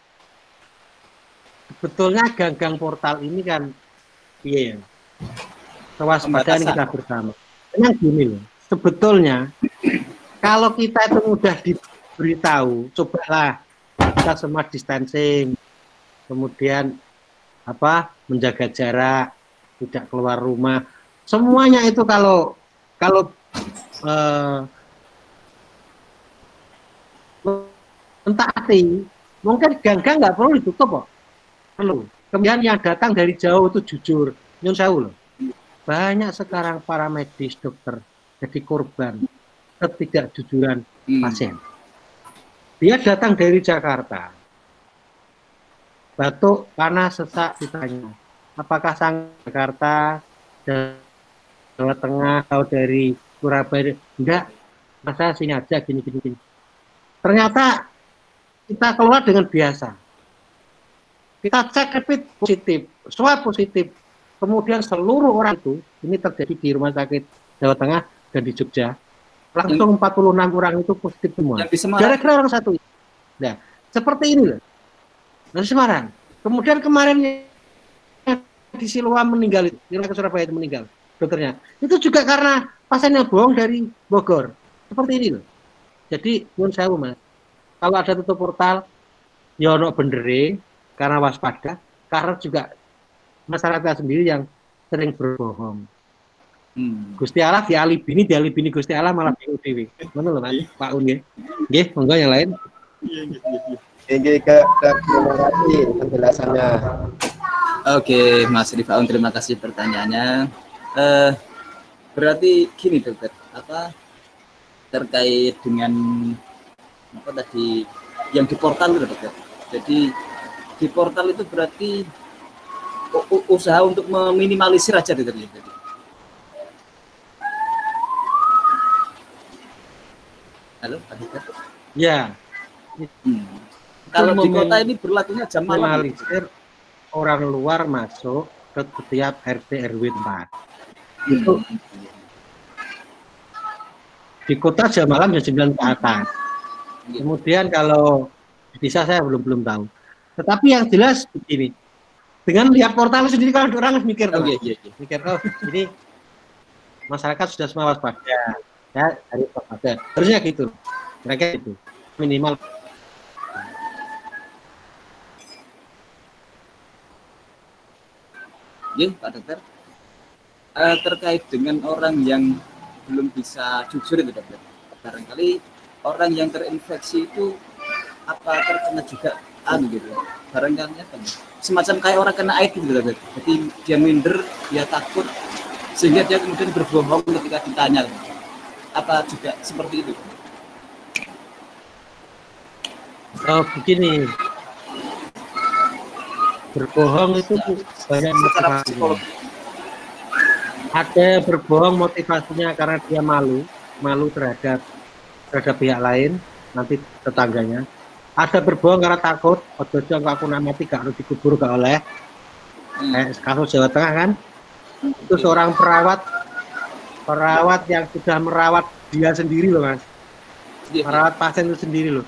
sebetulnya gang-gang portal ini kan kewaspadaan kita bersama. Yang gini loh, sebetulnya kalau kita itu mudah diberitahu, cobalah kita semua distancing, kemudian menjaga jarak, tidak keluar rumah, semuanya itu kalau mentaati, mungkin gang-gang nggak perlu ditutup kok. Perlu. Kemudian yang datang dari jauh itu jujur, nyun sewu loh. Banyak sekarang para medis, dokter jadi korban ketidakjujuran pasien. Dia datang dari Jakarta, batuk, panas, sesak, ditanya, apakah sang Jakarta, Jawa Tengah, atau dari Surabaya? Enggak, masa sini aja, gini. Ternyata kita keluar dengan biasa. Kita cek rapid positif, swab positif. Kemudian seluruh orang itu, ini terjadi di Rumah Sakit Jawa Tengah dan di Jogja, langsung 46 orang itu positif semua. Gara-gara orang satu. Nah, seperti ini loh. Dari Semarang. Kemudian kemarin di Siloam meninggal, di Surabaya itu meninggal dokternya. Itu juga karena pasien yang bohong dari Bogor. Seperti ini loh. Jadi pun saya Mas, kalau ada tutup portal, ya ono bendere karena waspada, karena juga masyarakat sendiri yang sering berbohong. Gusti Allah dialibini Gusti Allah malah bingung dewi. Mana loh Mas? Pak Un nggih. Nggih, monggo yang lain. Oke, terima kasih penjelasannya. Oke, Mas Rifaun, terima kasih pertanyaannya. Berarti gini dokter, apa terkait dengan apa tadi yang di portal itu dokter. Jadi di portal itu berarti usaha untuk meminimalisir aja gitu. Halo, Pak Dokter? Ya. Kalau di kota ini berlakunya jam malam. Minimalisir orang luar masuk ke setiap RT RW tempat. Itu di kota jam malam jam 9 ke atas. Kemudian kalau di desa saya belum tahu. Tetapi yang jelas begini, dengan lihat portal sendiri kan orang mikir, mikir ini masyarakat sudah semua waspada. Ya, dari waspada. Harusnya gitu. Mereka itu minimal. Ya, Pak Dokter. Terkait dengan orang yang belum bisa jujur itu dokter. Barangkali orang yang terinfeksi itu apa terkena juga gitu. Barangkali semacam kayak orang kena AIDS gitu dokter. Jadi dia minder, dia takut sehingga dia kemudian berbohong ketika ditanya. Apa juga seperti itu? Oh, begini. Berbohong itu banyak motivasinya. Ada berbohong motivasinya karena dia malu terhadap pihak lain, nanti tetangganya. Ada berbohong karena takut, ojo aku mati gak harus dikubur gak oleh. Kasus Jawa Tengah kan, itu seorang perawat yang sudah merawat dia sendiri loh Mas, merawat pasien itu sendiri loh.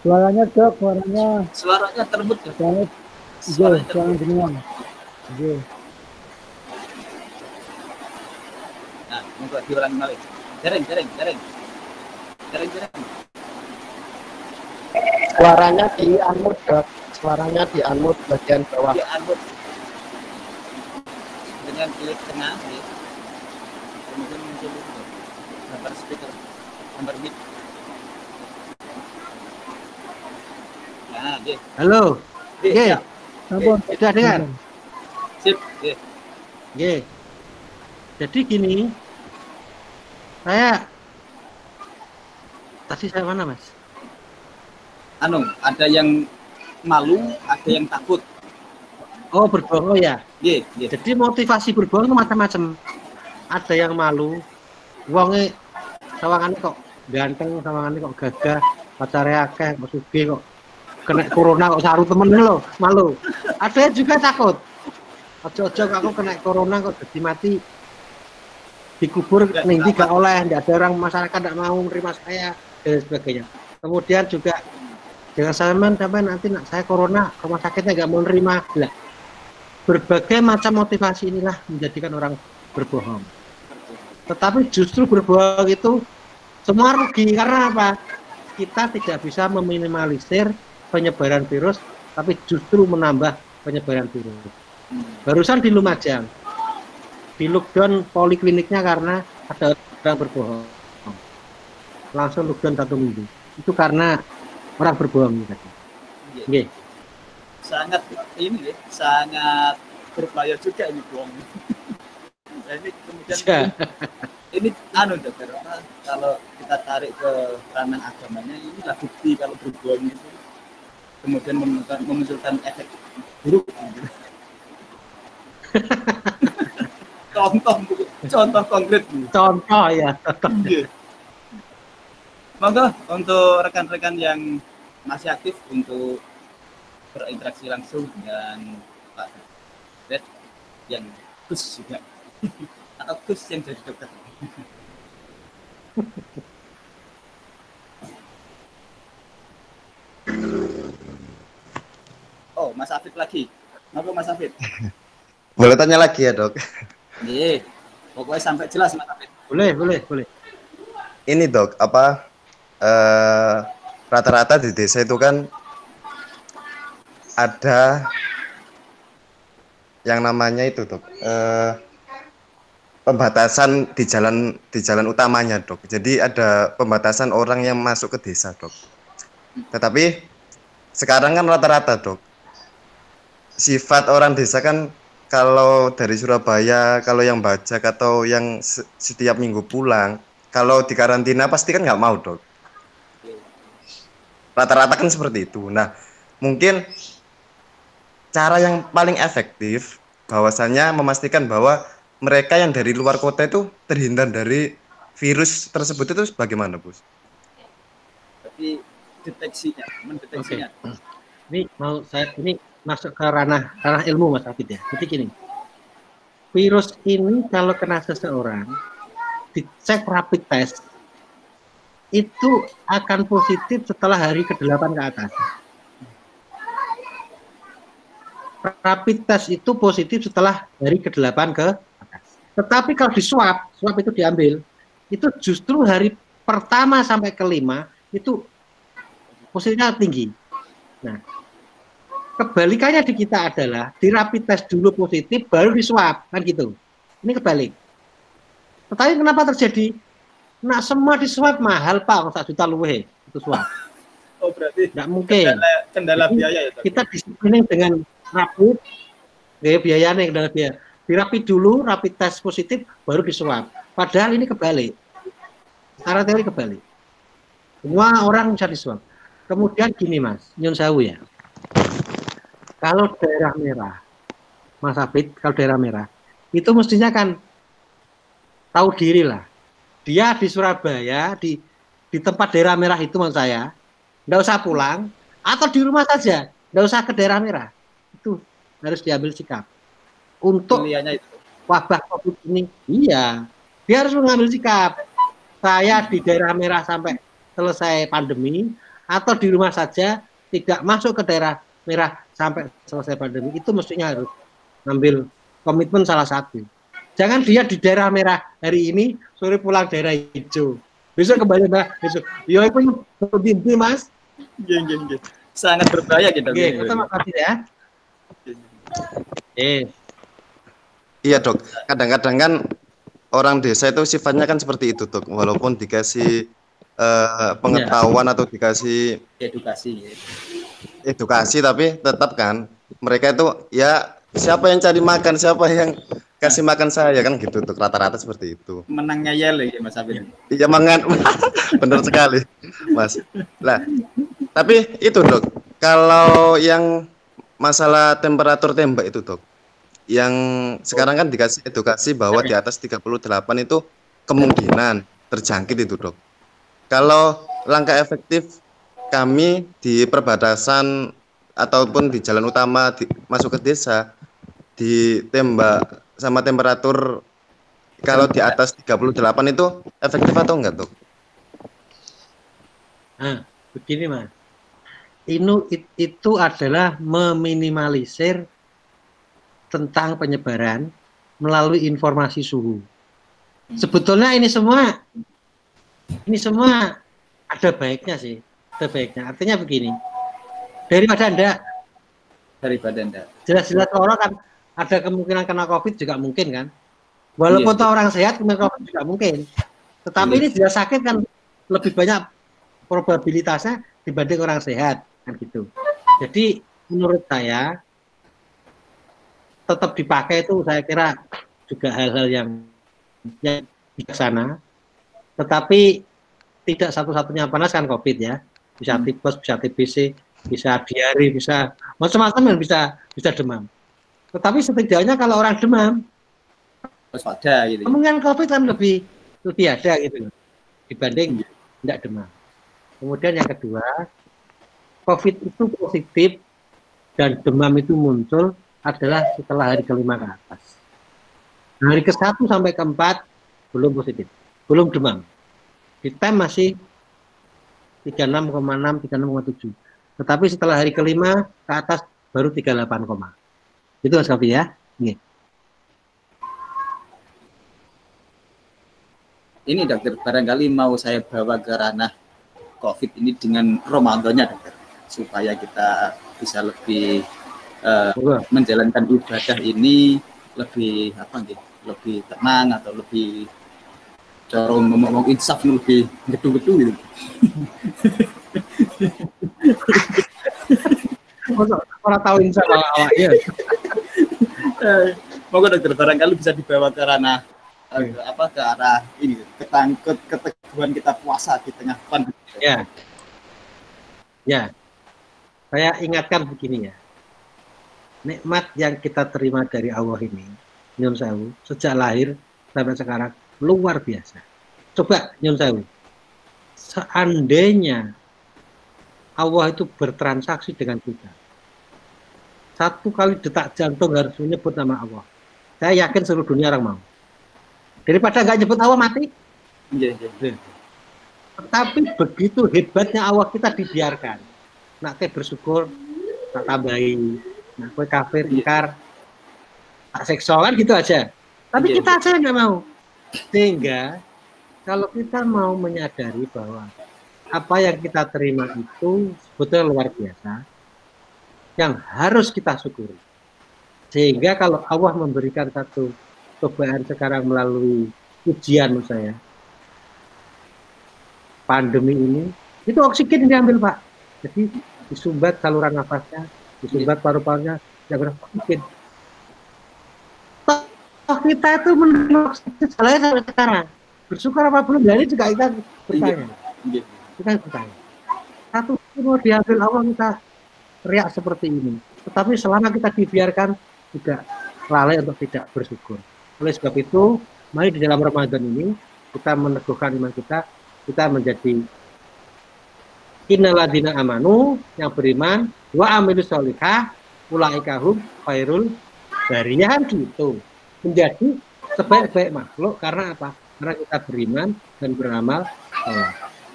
Suaranya Dok, suaranya terbut ya? Suaranya jenuh. Nah, monggo diulangi balik. Jaring. Suaranya di unmute Dok. Suaranya di unmute bagian bawah. Di unmute. Dengan klik tengah, ya. Kemudian muncul gambar speaker, gambar mic. Nah, halo, sudah dengar? Sip, Jadi gini, saya mana Mas? Ada yang malu, ada yang takut. Oh, berbohong ya? Iya. Jadi motivasi berbohong itu macam-macam. Ada yang malu, wonge sawangannya kok ganteng, sawangannya kok gagah, pacarnya akeh, kok sugih kok kena corona kok saru temen lo, malu. Ada juga takut. Ojo-ojo aku kena corona kok jadi mati. Dikubur ning gak oleh, ndak ada orang masyarakat ndak mau menerima saya dan sebagainya. Kemudian juga dengan sampai nanti saya corona, rumah sakitnya nggak mau menerima. Lah. Berbagai macam motivasi inilah menjadikan orang berbohong. Tetapi justru berbohong itu semua rugi karena apa? Kita tidak bisa meminimalisir penyebaran virus, tapi justru menambah penyebaran virus. Barusan di Lumajang, di lockdown polikliniknya karena ada orang berbohong. Langsung lockdown 1 minggu. Itu karena orang berbohong tadi. Nggih. Sangat berbahaya juga ini bohong. Ini kemudian ini dokter, kalau kita tarik ke ranah agamanya, inilah bukti kalau berbohong itu kemudian memunculkan efek buruk. Contoh konkret. Contoh ya. Monggo untuk rekan-rekan yang masih aktif untuk berinteraksi langsung dengan Pak Ded yang khusus juga atau Gus yang jadi dokter? Oh, Mas Afid lagi. Kenapa Mas Afid? Boleh tanya lagi ya, Dok? Iya, pokoknya sampai jelas Mas Afid. Boleh. Ini, Dok, apa rata-rata di desa itu kan ada yang namanya itu, Dok, pembatasan di jalan utamanya, Dok. Jadi ada pembatasan orang yang masuk ke desa, Dok. Tetapi sekarang kan rata-rata, Dok, sifat orang desa kan kalau dari Surabaya, kalau yang Bajak atau yang setiap minggu pulang, kalau di karantina pasti kan nggak mau, Dok. Rata-rata kan seperti itu. Nah, mungkin cara yang paling efektif bahwasanya memastikan bahwa mereka yang dari luar kota itu terhindar dari virus tersebut itu bagaimana, Bos? Tapi mendeteksinya. Ini masuk ke ranah ilmu, Mas Afid ya. Jadi gini, virus ini kalau kena seseorang dicek rapid test itu akan positif setelah hari ke-8 ke atas. Rapid test itu positif setelah hari ke-8 ke atas. Tetapi kalau di swab itu diambil, itu justru hari pertama sampai ke-5 itu positifnya tinggi. Nah, kebalikannya di kita adalah di rapid test dulu positif baru di swab, kan gitu. Ini kebalik. Tetapi kenapa terjadi? Nah, semua di swab mahal, Pak, 1 juta luwih itu swab. Oh, berarti nggak mungkin. Kendala biaya ya, Dok? Kita disiplin dengan rapid, biayanya kendala biaya. Di rapid dulu, rapid test positif baru di swab. Padahal ini kebalik. Secara teori kebalik. Semua orang bisa di swab. Kemudian gini, Mas, nyun sewu ya. Kalau daerah merah, Mas Afid, kalau daerah merah, itu mestinya kan tahu diri lah. Dia di Surabaya, di tempat daerah merah itu maksud saya, nggak usah pulang, atau di rumah saja, nggak usah ke daerah merah. Itu harus diambil sikap. Untuk wabah COVID ini, iya, dia harus mengambil sikap. Saya di daerah merah sampai selesai pandemi, atau di rumah saja, tidak masuk ke daerah merah sampai selesai pandemi, itu mestinya harus ngambil komitmen salah satu. Jangan dia di daerah merah hari ini, sore pulang daerah hijau. Besok kembali merah, besok. Ya itu lebih, Mas. Gini. Sangat berbahaya gitu. Oke, kita makasih ya. Iya, Dok. Kadang-kadang kan orang desa itu sifatnya kan seperti itu, Dok. Walaupun dikasih pengetahuan atau dikasih edukasi, tapi tetap kan mereka itu ya siapa yang cari makan, siapa yang kasih makan saya, kan gitu, Dok. Rata-rata seperti itu. Menang ngeyel ya, Mas Afid. Iya, benar sekali, Mas. Lah, tapi itu, Dok, kalau yang masalah temperatur tembak itu, Dok, yang sekarang kan dikasih edukasi bahwa di atas 38 itu kemungkinan terjangkit itu, Dok. Kalau langkah efektif kami di perbatasan ataupun di jalan utama masuk ke desa ditembak sama temperatur kalau di atas 38 itu efektif atau enggak, Dok? Nah, begini, Mas. Itu adalah meminimalisir tentang penyebaran melalui informasi suhu. Sebetulnya ini semua ada baiknya sih, ada baiknya. Artinya begini, daripada enggak, jelas-jelas orang kan ada kemungkinan kena COVID juga mungkin kan, walaupun orang sehat kena COVID juga mungkin. Tetapi ini jelas sakit kan lebih banyak probabilitasnya dibanding orang sehat kan gitu. Jadi menurut saya tetap dipakai itu saya kira juga hal-hal yang bijaksana. Tetapi tidak satu-satunya panas kan COVID ya, bisa tipes, bisa TBC, bisa diare, bisa macam-macam yang bisa demam. Tetapi setidaknya kalau orang demam, ada gitu. Kemungkinan COVID kan lebih ada gitu dibanding tidak demam. Kemudian yang kedua, COVID itu positif dan demam itu muncul adalah setelah hari ke-5 ke atas. Hari ke-1 sampai ke-4 belum positif, belum demam. Kita masih 36,6, 36,7. Tetapi setelah hari ke-5 ke atas baru 38, itu Mas Kavi ya. Ini dokter, barangkali mau saya bawa ke ranah COVID ini dengan Ramadannya dokter, supaya kita bisa lebih menjalankan ibadah ini lebih lebih tenang atau lebih corong ngomong insaf lebih gedung-gedung gitu. Orang tahu insaf awalnya. Moga dokter barangkali bisa dibawa ke ranah ke arah ini keteguhan kita puasa di tengah pandemi. Ya, saya ingatkan begini ya, nikmat yang kita terima dari Allah ini, nyun sewu, sejak lahir sampai sekarang luar biasa. Coba nyun sewu, seandainya Allah itu bertransaksi dengan kita, 1 kali detak jantung harus menyebut nama Allah, saya yakin seluruh dunia orang mau. Daripada nggak nyebut Allah mati. Tetapi begitu hebatnya Allah, kita dibiarkan. Nak teh bersyukur, tak tambahin. Nak kue kafir, ingkar, tak seksual kan gitu aja. Tapi kita aja nggak mau. Sehingga kalau kita mau menyadari bahwa apa yang kita terima itu sebetulnya luar biasa, yang harus kita syukuri. Sehingga kalau Allah memberikan satu cobaan sekarang melalui ujian menurut saya, pandemi ini, itu oksigen diambil Pak. Jadi disumbat saluran nafasnya, disumbat paru-parunya, yang beroksigen. Toh kita itu menerima oksigen sampai sekarang. Bersyukur apa belum? Jadi juga kita bertanya. Kita bertanya. Satu mau diambil Allah, kita teriak seperti ini. Tetapi selama kita dibiarkan, tidak lalai untuk tidak bersyukur. Oleh sebab itu, mari di dalam Ramadan ini kita meneguhkan iman kita menjadi innaladina amanu, yang beriman, wa amilus sholihah, ulaika hum khairul bariyah, gitu. Menjadi sebaik-baik makhluk karena apa? Karena kita beriman dan beramal.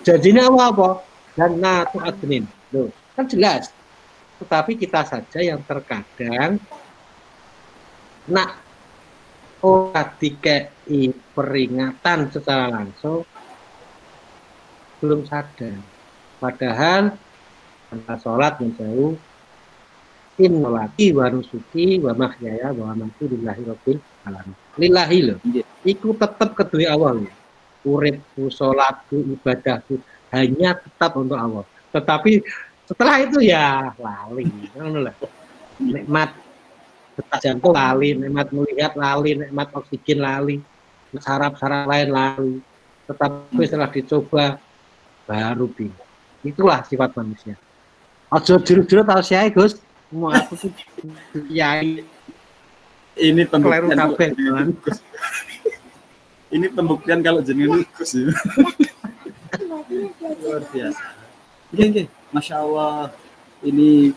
Janjinya apa? Jannatu adnin. Loh, kan jelas. Tetapi kita saja yang terkadang dikei peringatan secara langsung belum sadar. Padahal sholat menjauh innolati wa nusuki wa mahyaya wa mamati lillahi rabbil alamin. Lillahi loh. Iku tetap kedua Allah loh. Uripku, sholatku, ibadahku hanya tetap untuk Allah. Tetapi setelah itu ya lali. Nikmat detak jantung lali, nikmat melihat lali, nikmat oksigen lali, saraf-saraf lain lali. Tetapi setelah dicoba baru bingung. Itulah sifat manusia. Ojo juru-juru tahu siapa Gus. Mau aku tuh kiai. Ini pembuktian ini pembuktian kalau jenenge Gus. Luar biasa. Oke. Masya Allah. Ini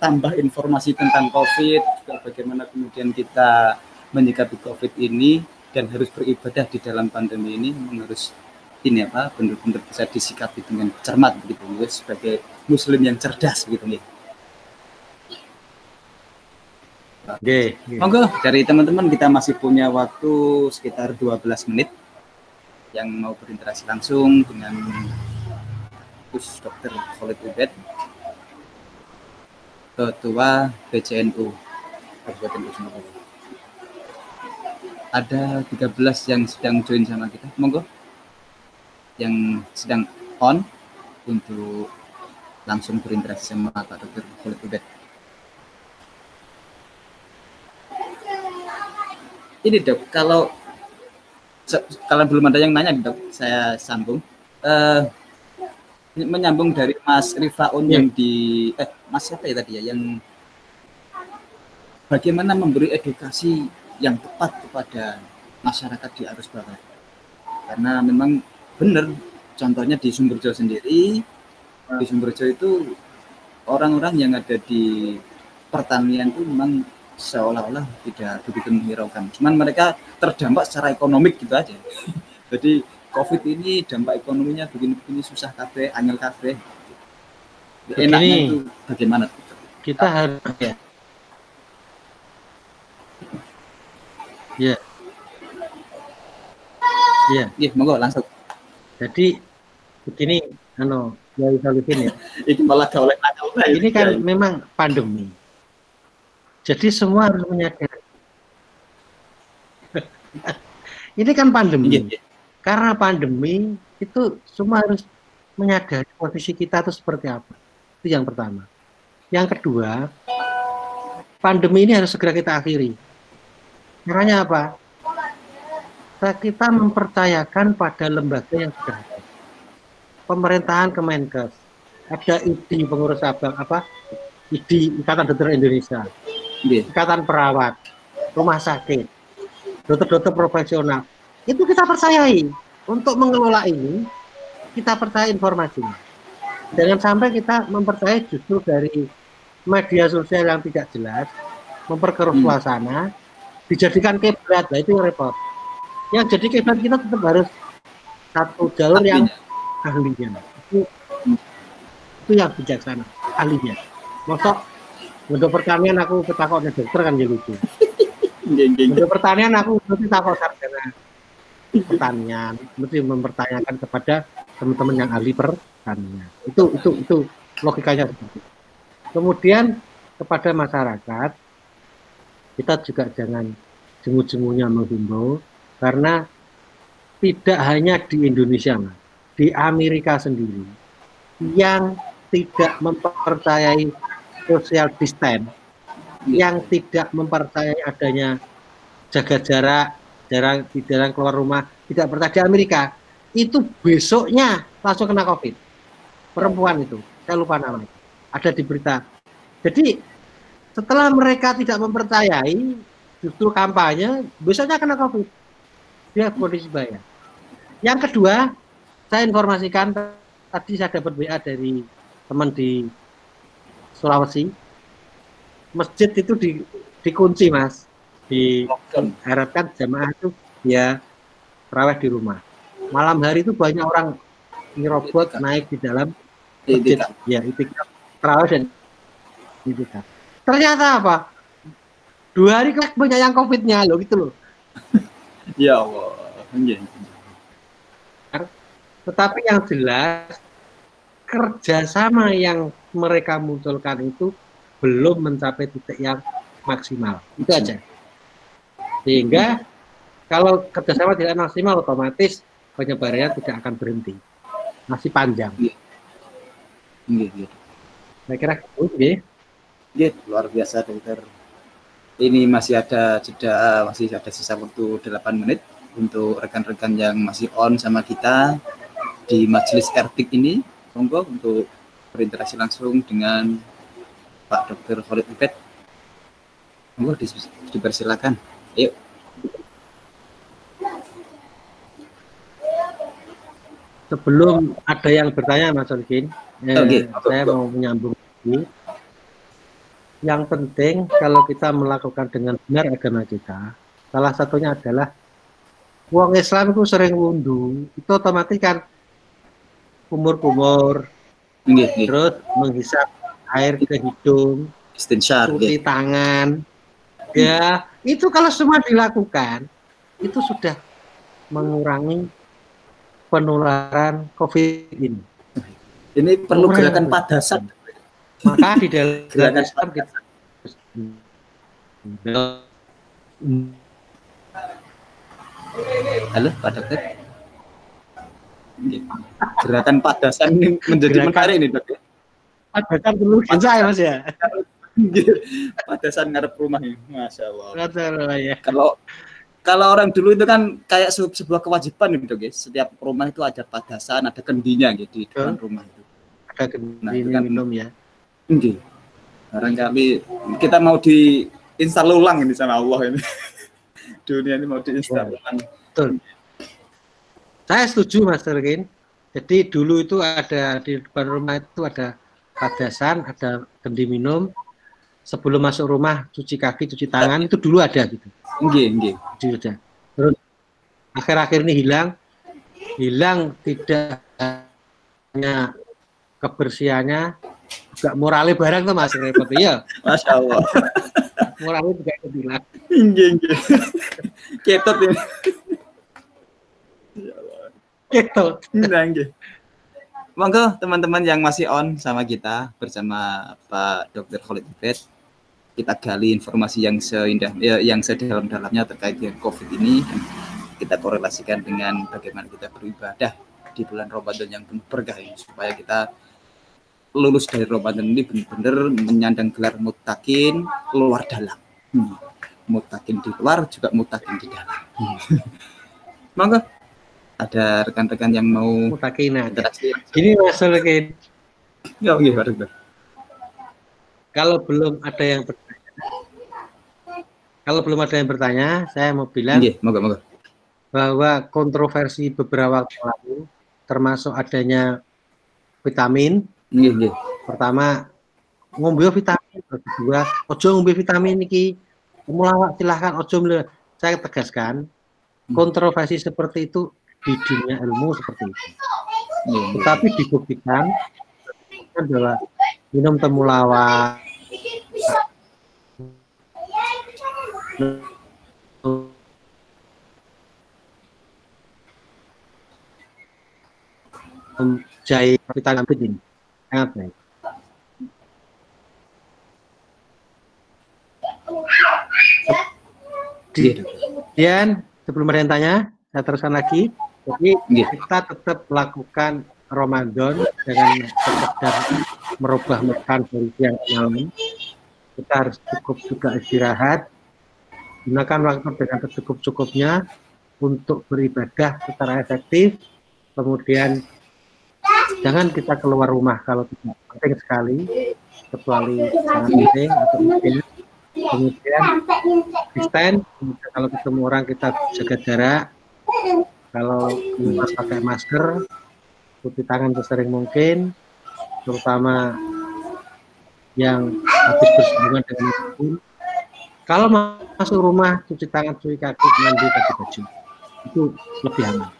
tambah informasi tentang COVID, bagaimana kemudian kita menyikapi COVID ini dan harus beribadah di dalam pandemi ini, memang harus ini apa benar-benar bisa disikapi dengan cermat begitu ya, sebagai muslim yang cerdas begitu nih. Monggo dari teman-teman kita masih punya waktu sekitar 12 menit yang mau berinteraksi langsung dengan Gus Dr. Khalid Ubed, Ketua BCNU Kabupaten Bojonegoro. Ada 13 yang sedang join sama kita. Monggo yang sedang on untuk langsung berinteraksi sama Pak Dr. Khalid Ubed. Ini Dok, kalau belum ada yang nanya Dok, saya sambung. Menyambung dari Mas Rifaun yang di Mas siapa ya tadi ya, yang bagaimana memberi edukasi yang tepat kepada masyarakat di arus bawah. Karena memang benar, contohnya di Sumberjo sendiri, di Sumberjo itu orang-orang yang ada di pertanian itu memang seolah-olah tidak begitu menghiraukan. Cuman mereka terdampak secara ekonomik gitu aja. Jadi COVID ini dampak ekonominya begini-begini, susah kabeh, angel kabeh. Enaknya itu bagaimana? Kita harus ya, monggo langsung. Jadi begini, ya solusinya. Ini malah oleh ini kan memang pandemi. Jadi semua harus menyadari. Ini kan pandemi. Karena pandemi itu semua harus menyadari posisi kita itu seperti apa. Itu yang pertama. Yang kedua, pandemi ini harus segera kita akhiri. Caranya apa? Kita mempercayakan pada lembaga yang sudah ada. Pemerintahan Kemenkes, ada ID pengurus cabang ID Ikatan Dokter Indonesia, Ikatan Perawat, rumah sakit, dokter-dokter profesional. Itu kita percayai. Untuk mengelola ini, kita percaya informasinya. Jangan sampai kita mempercayai justru dari media sosial yang tidak jelas, memperkeruh suasana, dijadikan kiblat. Nah, itu yang repot. Yang jadi kiblat kita tetap harus satu jalur yang ahlinya. Itu yang bijaksana, ahlinya. Masa untuk pertanian aku ketakutnya dokter kan jadi lucu. Untuk pertanian aku mesti takut sarjana pertanian, mesti mempertanyakan kepada teman-teman yang ahli pertanian. Itu logikanya seperti itu. Kemudian kepada masyarakat, kita juga jangan jemu-jemunya menghimbau, karena tidak hanya di Indonesia, di Amerika sendiri yang tidak mempercayai social distance, yang tidak mempercayai adanya jaga jarak, jarang keluar rumah, tidak percaya. Di Amerika itu besoknya langsung kena COVID. Perempuan itu, saya lupa namanya, ada di berita. Jadi setelah mereka tidak mempercayai, justru kampanye, besoknya kena COVID. Dia kondisi bahaya. Yang kedua, saya informasikan, tadi saya dapat WA dari teman di Sulawesi, masjid itu dikunci, Mas. Diharapkan jamaah itu ya terawih di rumah. Malam hari itu banyak orang nyerobot naik di dalam masjid, ya itikaf, terawih dan itikaf. Ternyata apa? 2 hari banyak yang COVID-nya loh, gitu loh. Ya Allah. Tetapi yang jelas kerjasama yang mereka munculkan itu belum mencapai titik yang maksimal. Itu aja. Sehingga kalau kerjasama tidak maksimal, otomatis penyebarannya tidak akan berhenti. Masih panjang. Saya kira luar biasa, dokter. Ini masih ada jeda, masih ada sisa waktu 8 menit untuk rekan-rekan yang masih on sama kita di majelis etik ini. Monggo untuk berinteraksi langsung dengan Pak Dr. Khalid Ibet. Monggo dipersilakan. Ayo. Sebelum ada yang bertanya, Mas Orkin, saya mau menyambung ini. Yang penting kalau kita melakukan dengan benar agama kita, salah satunya adalah wong Islam itu sering wudhu, itu otomatis kan kumur-kumur, terus menghisap air ke hidung, cuci tangan, ya itu kalau semua dilakukan, itu sudah mengurangi penularan COVID ini. Ini perlu gerakan padasan. Maka di dalam gerakan Islam kita halo Pak Dokter. Gerakan padasan ini menjadi menarik ini, Dok. Padasan dulu saya, Mas ya. Padasan ngarep rumah ini, Masya Allah. Ya. Kalau orang dulu itu kan kayak sebuah kewajiban gitu, guys. Setiap rumah itu ada padasan, ada kendinya gitu di depan rumah itu. Ada kendinya minum ya. Barangkali kita mau diinstal ulang ini sama Allah ini. Dunia ini mau diinstal ulang. Betul. Saya setuju, Mas Terkin. Jadi dulu itu ada di depan rumah itu ada padasan, ada kendi minum. sebelum masuk rumah cuci kaki, cuci tangan itu dulu ada gitu. Nggih. Sudah. Terus akhir-akhir ini hilang tidak hanya kebersihannya, juga moralnya barang tuh Mas repot ya. Masya Allah. Moralnya juga hilang. Nggih. Ketot ini. Ketot. Nah, nggih. Monggo teman-teman yang masih on sama kita bersama Pak Dr. Khalid Ibed, kita gali informasi yang seindah yang sedalam-dalamnya terkait dengan COVID ini. Kita korelasikan dengan bagaimana kita beribadah di bulan Ramadan yang penuh berkah ini, supaya kita lulus dari Ramadan ini benar-benar menyandang gelar mutakin luar dalam. Mutakin di luar juga mutakin di dalam. Monggo ada rekan-rekan yang mau mutakin interaksi. Gini Mas Sulkin. Ya, nggih, Pak Dokter. Kalau belum ada yang bertanya, saya mau bilang moga bahwa kontroversi beberapa waktu lalu, termasuk adanya vitamin. Pertama, ngombe vitamin. Kedua, ojo ngombe vitamin iki. Mulawak silahkan ojo. Saya tegaskan, kontroversi seperti itu di dunia ilmu seperti itu. Tetapi dibuktikan bahwa minum temulawak, jahe vitamin ini sangat baik. Kemudian sebelum ada yang tanya, saya teruskan lagi. Jadi kita tetap melakukan Ramadan dengan sekedar merubah makan dari siang ke malam. Kita harus cukup juga istirahat, gunakan waktu dengan secukup-cukupnya untuk beribadah secara efektif. Kemudian jangan kita keluar rumah kalau tidak penting sekali, kecuali sangat penting atau mungkin. Kemudian stand, kalau ketemu orang kita jaga jarak. Kalau keluar pakai masker, cuci tangan sesering mungkin, terutama yang habis bersinggungan dengan apapun. Kalau masuk rumah, cuci tangan, cuci kaki, mandi, ganti baju, itu lebih aman.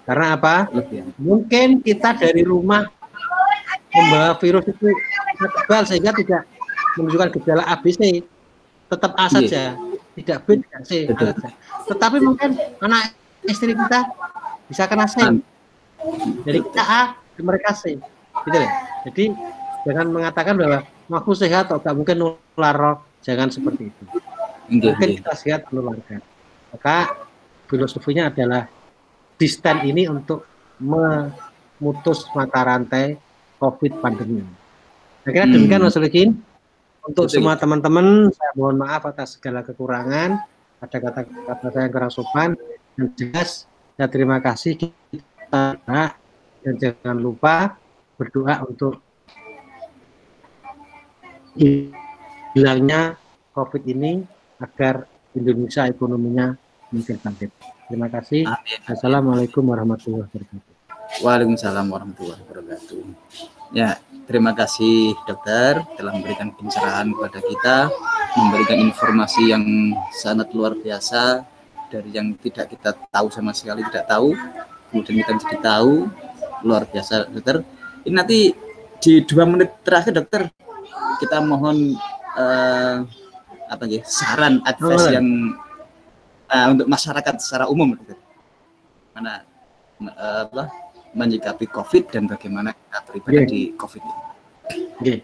Karena apa? Mungkin kita dari rumah membawa virus itu tebal sehingga tidak menunjukkan gejala ABC, tetap A saja, tidak B, tidak C. Tetapi mungkin anak istri kita bisa kena C. Jadi kita A, mereka C. Gitu ya. Jadi jangan mengatakan bahwa aku sehat atau tak mungkin nular, jangan seperti itu. Mungkin kita sehat menularkan. Maka filosofinya adalah distan ini untuk memutus mata rantai COVID pandemi. Saya kira demikian Mas Sulkin. Untuk semua teman-teman, saya mohon maaf atas segala kekurangan, ada kata-kata saya yang kurang sopan, dan jelas saya terima kasih kita, dan jangan lupa berdoa untuk hilangnya COVID ini agar Indonesia ekonominya mungkin bangkit. Terima kasih. Assalamualaikum warahmatullahi wabarakatuh. Waalaikumsalam warahmatullahi wabarakatuh. Ya, terima kasih dokter telah memberikan pencerahan kepada kita, memberikan informasi yang sangat luar biasa dari yang tidak kita tahu sama sekali tidak tahu, kemudian kita jadi tahu, luar biasa dokter. Ini nanti di 2 menit terakhir dokter kita mohon saran advice yang untuk masyarakat secara umum dokter. Mana menyikapi COVID dan bagaimana kita beribadah di COVID ini.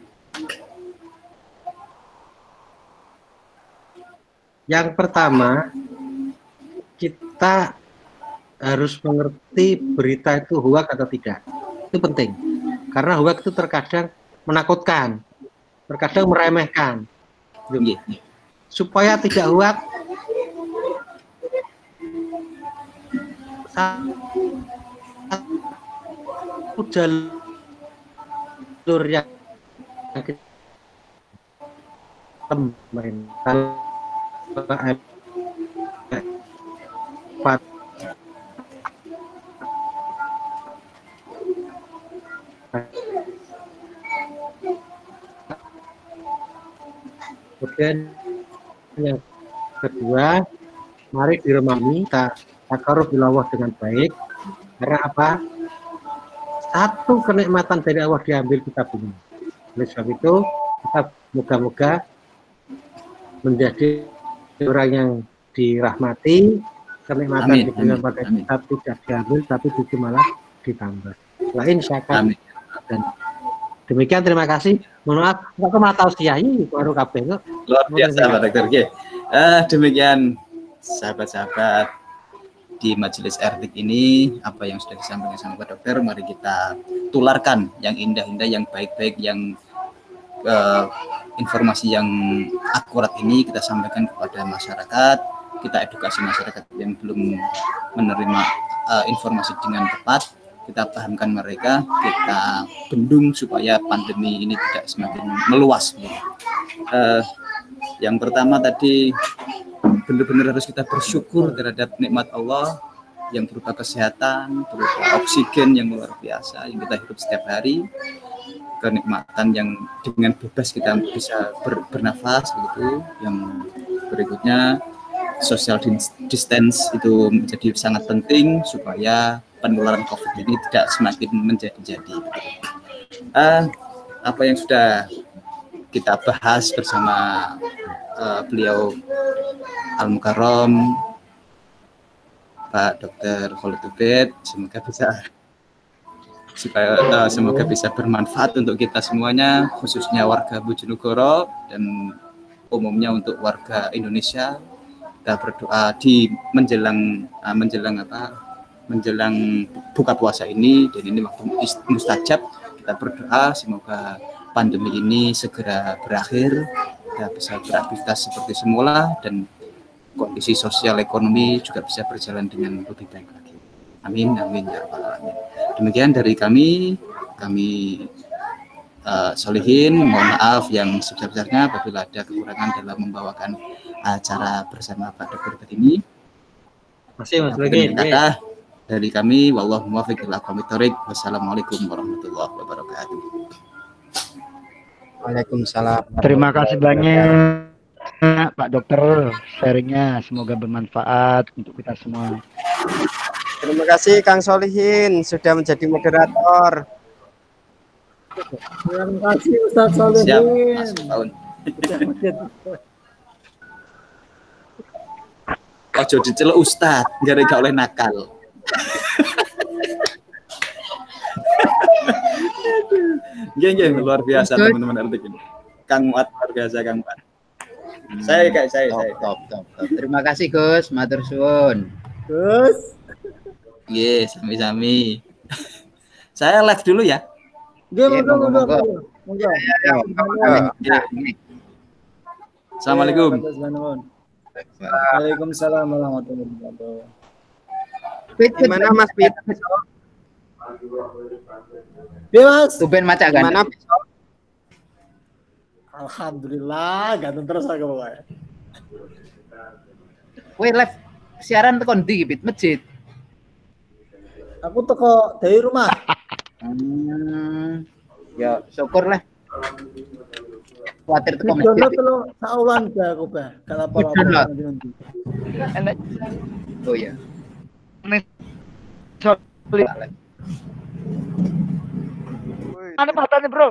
Yang pertama, kita harus mengerti berita itu hoax atau tidak. Itu penting. Karena hoax itu terkadang menakutkan, terkadang meremehkan. Supaya tidak hoax, jalur yang pemerintah Kemudian yang kedua, mari diremami takarub bilawah dengan baik. Karena apa? Satu kenikmatan dari Allah diambil kita punya. Oleh sebab itu, kita moga-moga menjadi orang yang dirahmati, kenikmatan diberikan pada kita tidak diambil, tapi justru malah ditambah. Lain syakat. Dan demikian, terima kasih. Mohon maaf, aku mau tahu siai baru kabeh kok. Luar biasa Pak Dokter. Demikian sahabat-sahabat di majelis etik ini, apa yang sudah disampaikan sama Pak Dokter, mari kita tularkan yang indah-indah, yang baik-baik, yang informasi yang akurat ini kita sampaikan kepada masyarakat, kita edukasi masyarakat yang belum menerima informasi dengan tepat, kita pahamkan mereka, kita bendung supaya pandemi ini tidak semakin meluas. Yang pertama tadi, benar-benar harus kita bersyukur terhadap nikmat Allah yang berupa kesehatan, berupa oksigen yang luar biasa yang kita hidup setiap hari, kenikmatan yang dengan bebas kita bisa bernafas begitu. Yang berikutnya, social distance itu menjadi sangat penting supaya penularan COVID ini tidak semakin menjadi-jadi. Apa yang sudah kita bahas bersama beliau Al-Mukarram Pak Dr. Khalid Ubed, semoga bisa bermanfaat untuk kita semuanya, khususnya warga Bojonegoro dan umumnya untuk warga Indonesia. Kita berdoa di menjelang buka puasa ini, dan ini waktu mustajab. Kita berdoa semoga pandemi ini segera berakhir, kita bisa beraktivitas seperti semula, dan kondisi sosial ekonomi juga bisa berjalan dengan lebih baik lagi. Amin, amin ya rabbal alamin. Demikian dari kami Solihin, mohon maaf yang sebesar-besarnya apabila ada kekurangan dalam membawakan acara bersama Pak Dokter ini. Masih Mas Bagi. Dari kami, wallahu muwaffiq ila aqwamit thoriq. Wassalamualaikum warahmatullahi wabarakatuh. Waalaikumsalam. Terima kasih banyak Pak Dokter sharingnya, semoga bermanfaat untuk kita semua. Terima kasih Kang Solihin sudah menjadi moderator. Terima kasih Ustaz Solihin. Siap, Mas Paun. Ojo diceluk Ustaz, gak oleh nakal. Geng, luar biasa teman-teman Ertik ini. Kang Muat luar biasa Kang Muat. Saya. Top. Terima kasih Gus, matur suwun. Gus. Yes, sami-sami. Saya live dulu ya. Monggo. Assalamualaikum. Waalaikumsalam warahmatullahi wabarakatuh. Gimana Mas Pit? Mas. Tuben maca kan? Gimana? Alhamdulillah, ganteng terus aku pokoknya. Kowe live siaran tekan ndi Pit? Masjid. Aku teko dari rumah. Ya syukur lah. Kuatir teko masjid. masjid. Kalau saulan ke aku Pak. Kalau apa-apa nanti. Oh ya. Mana matanya bro?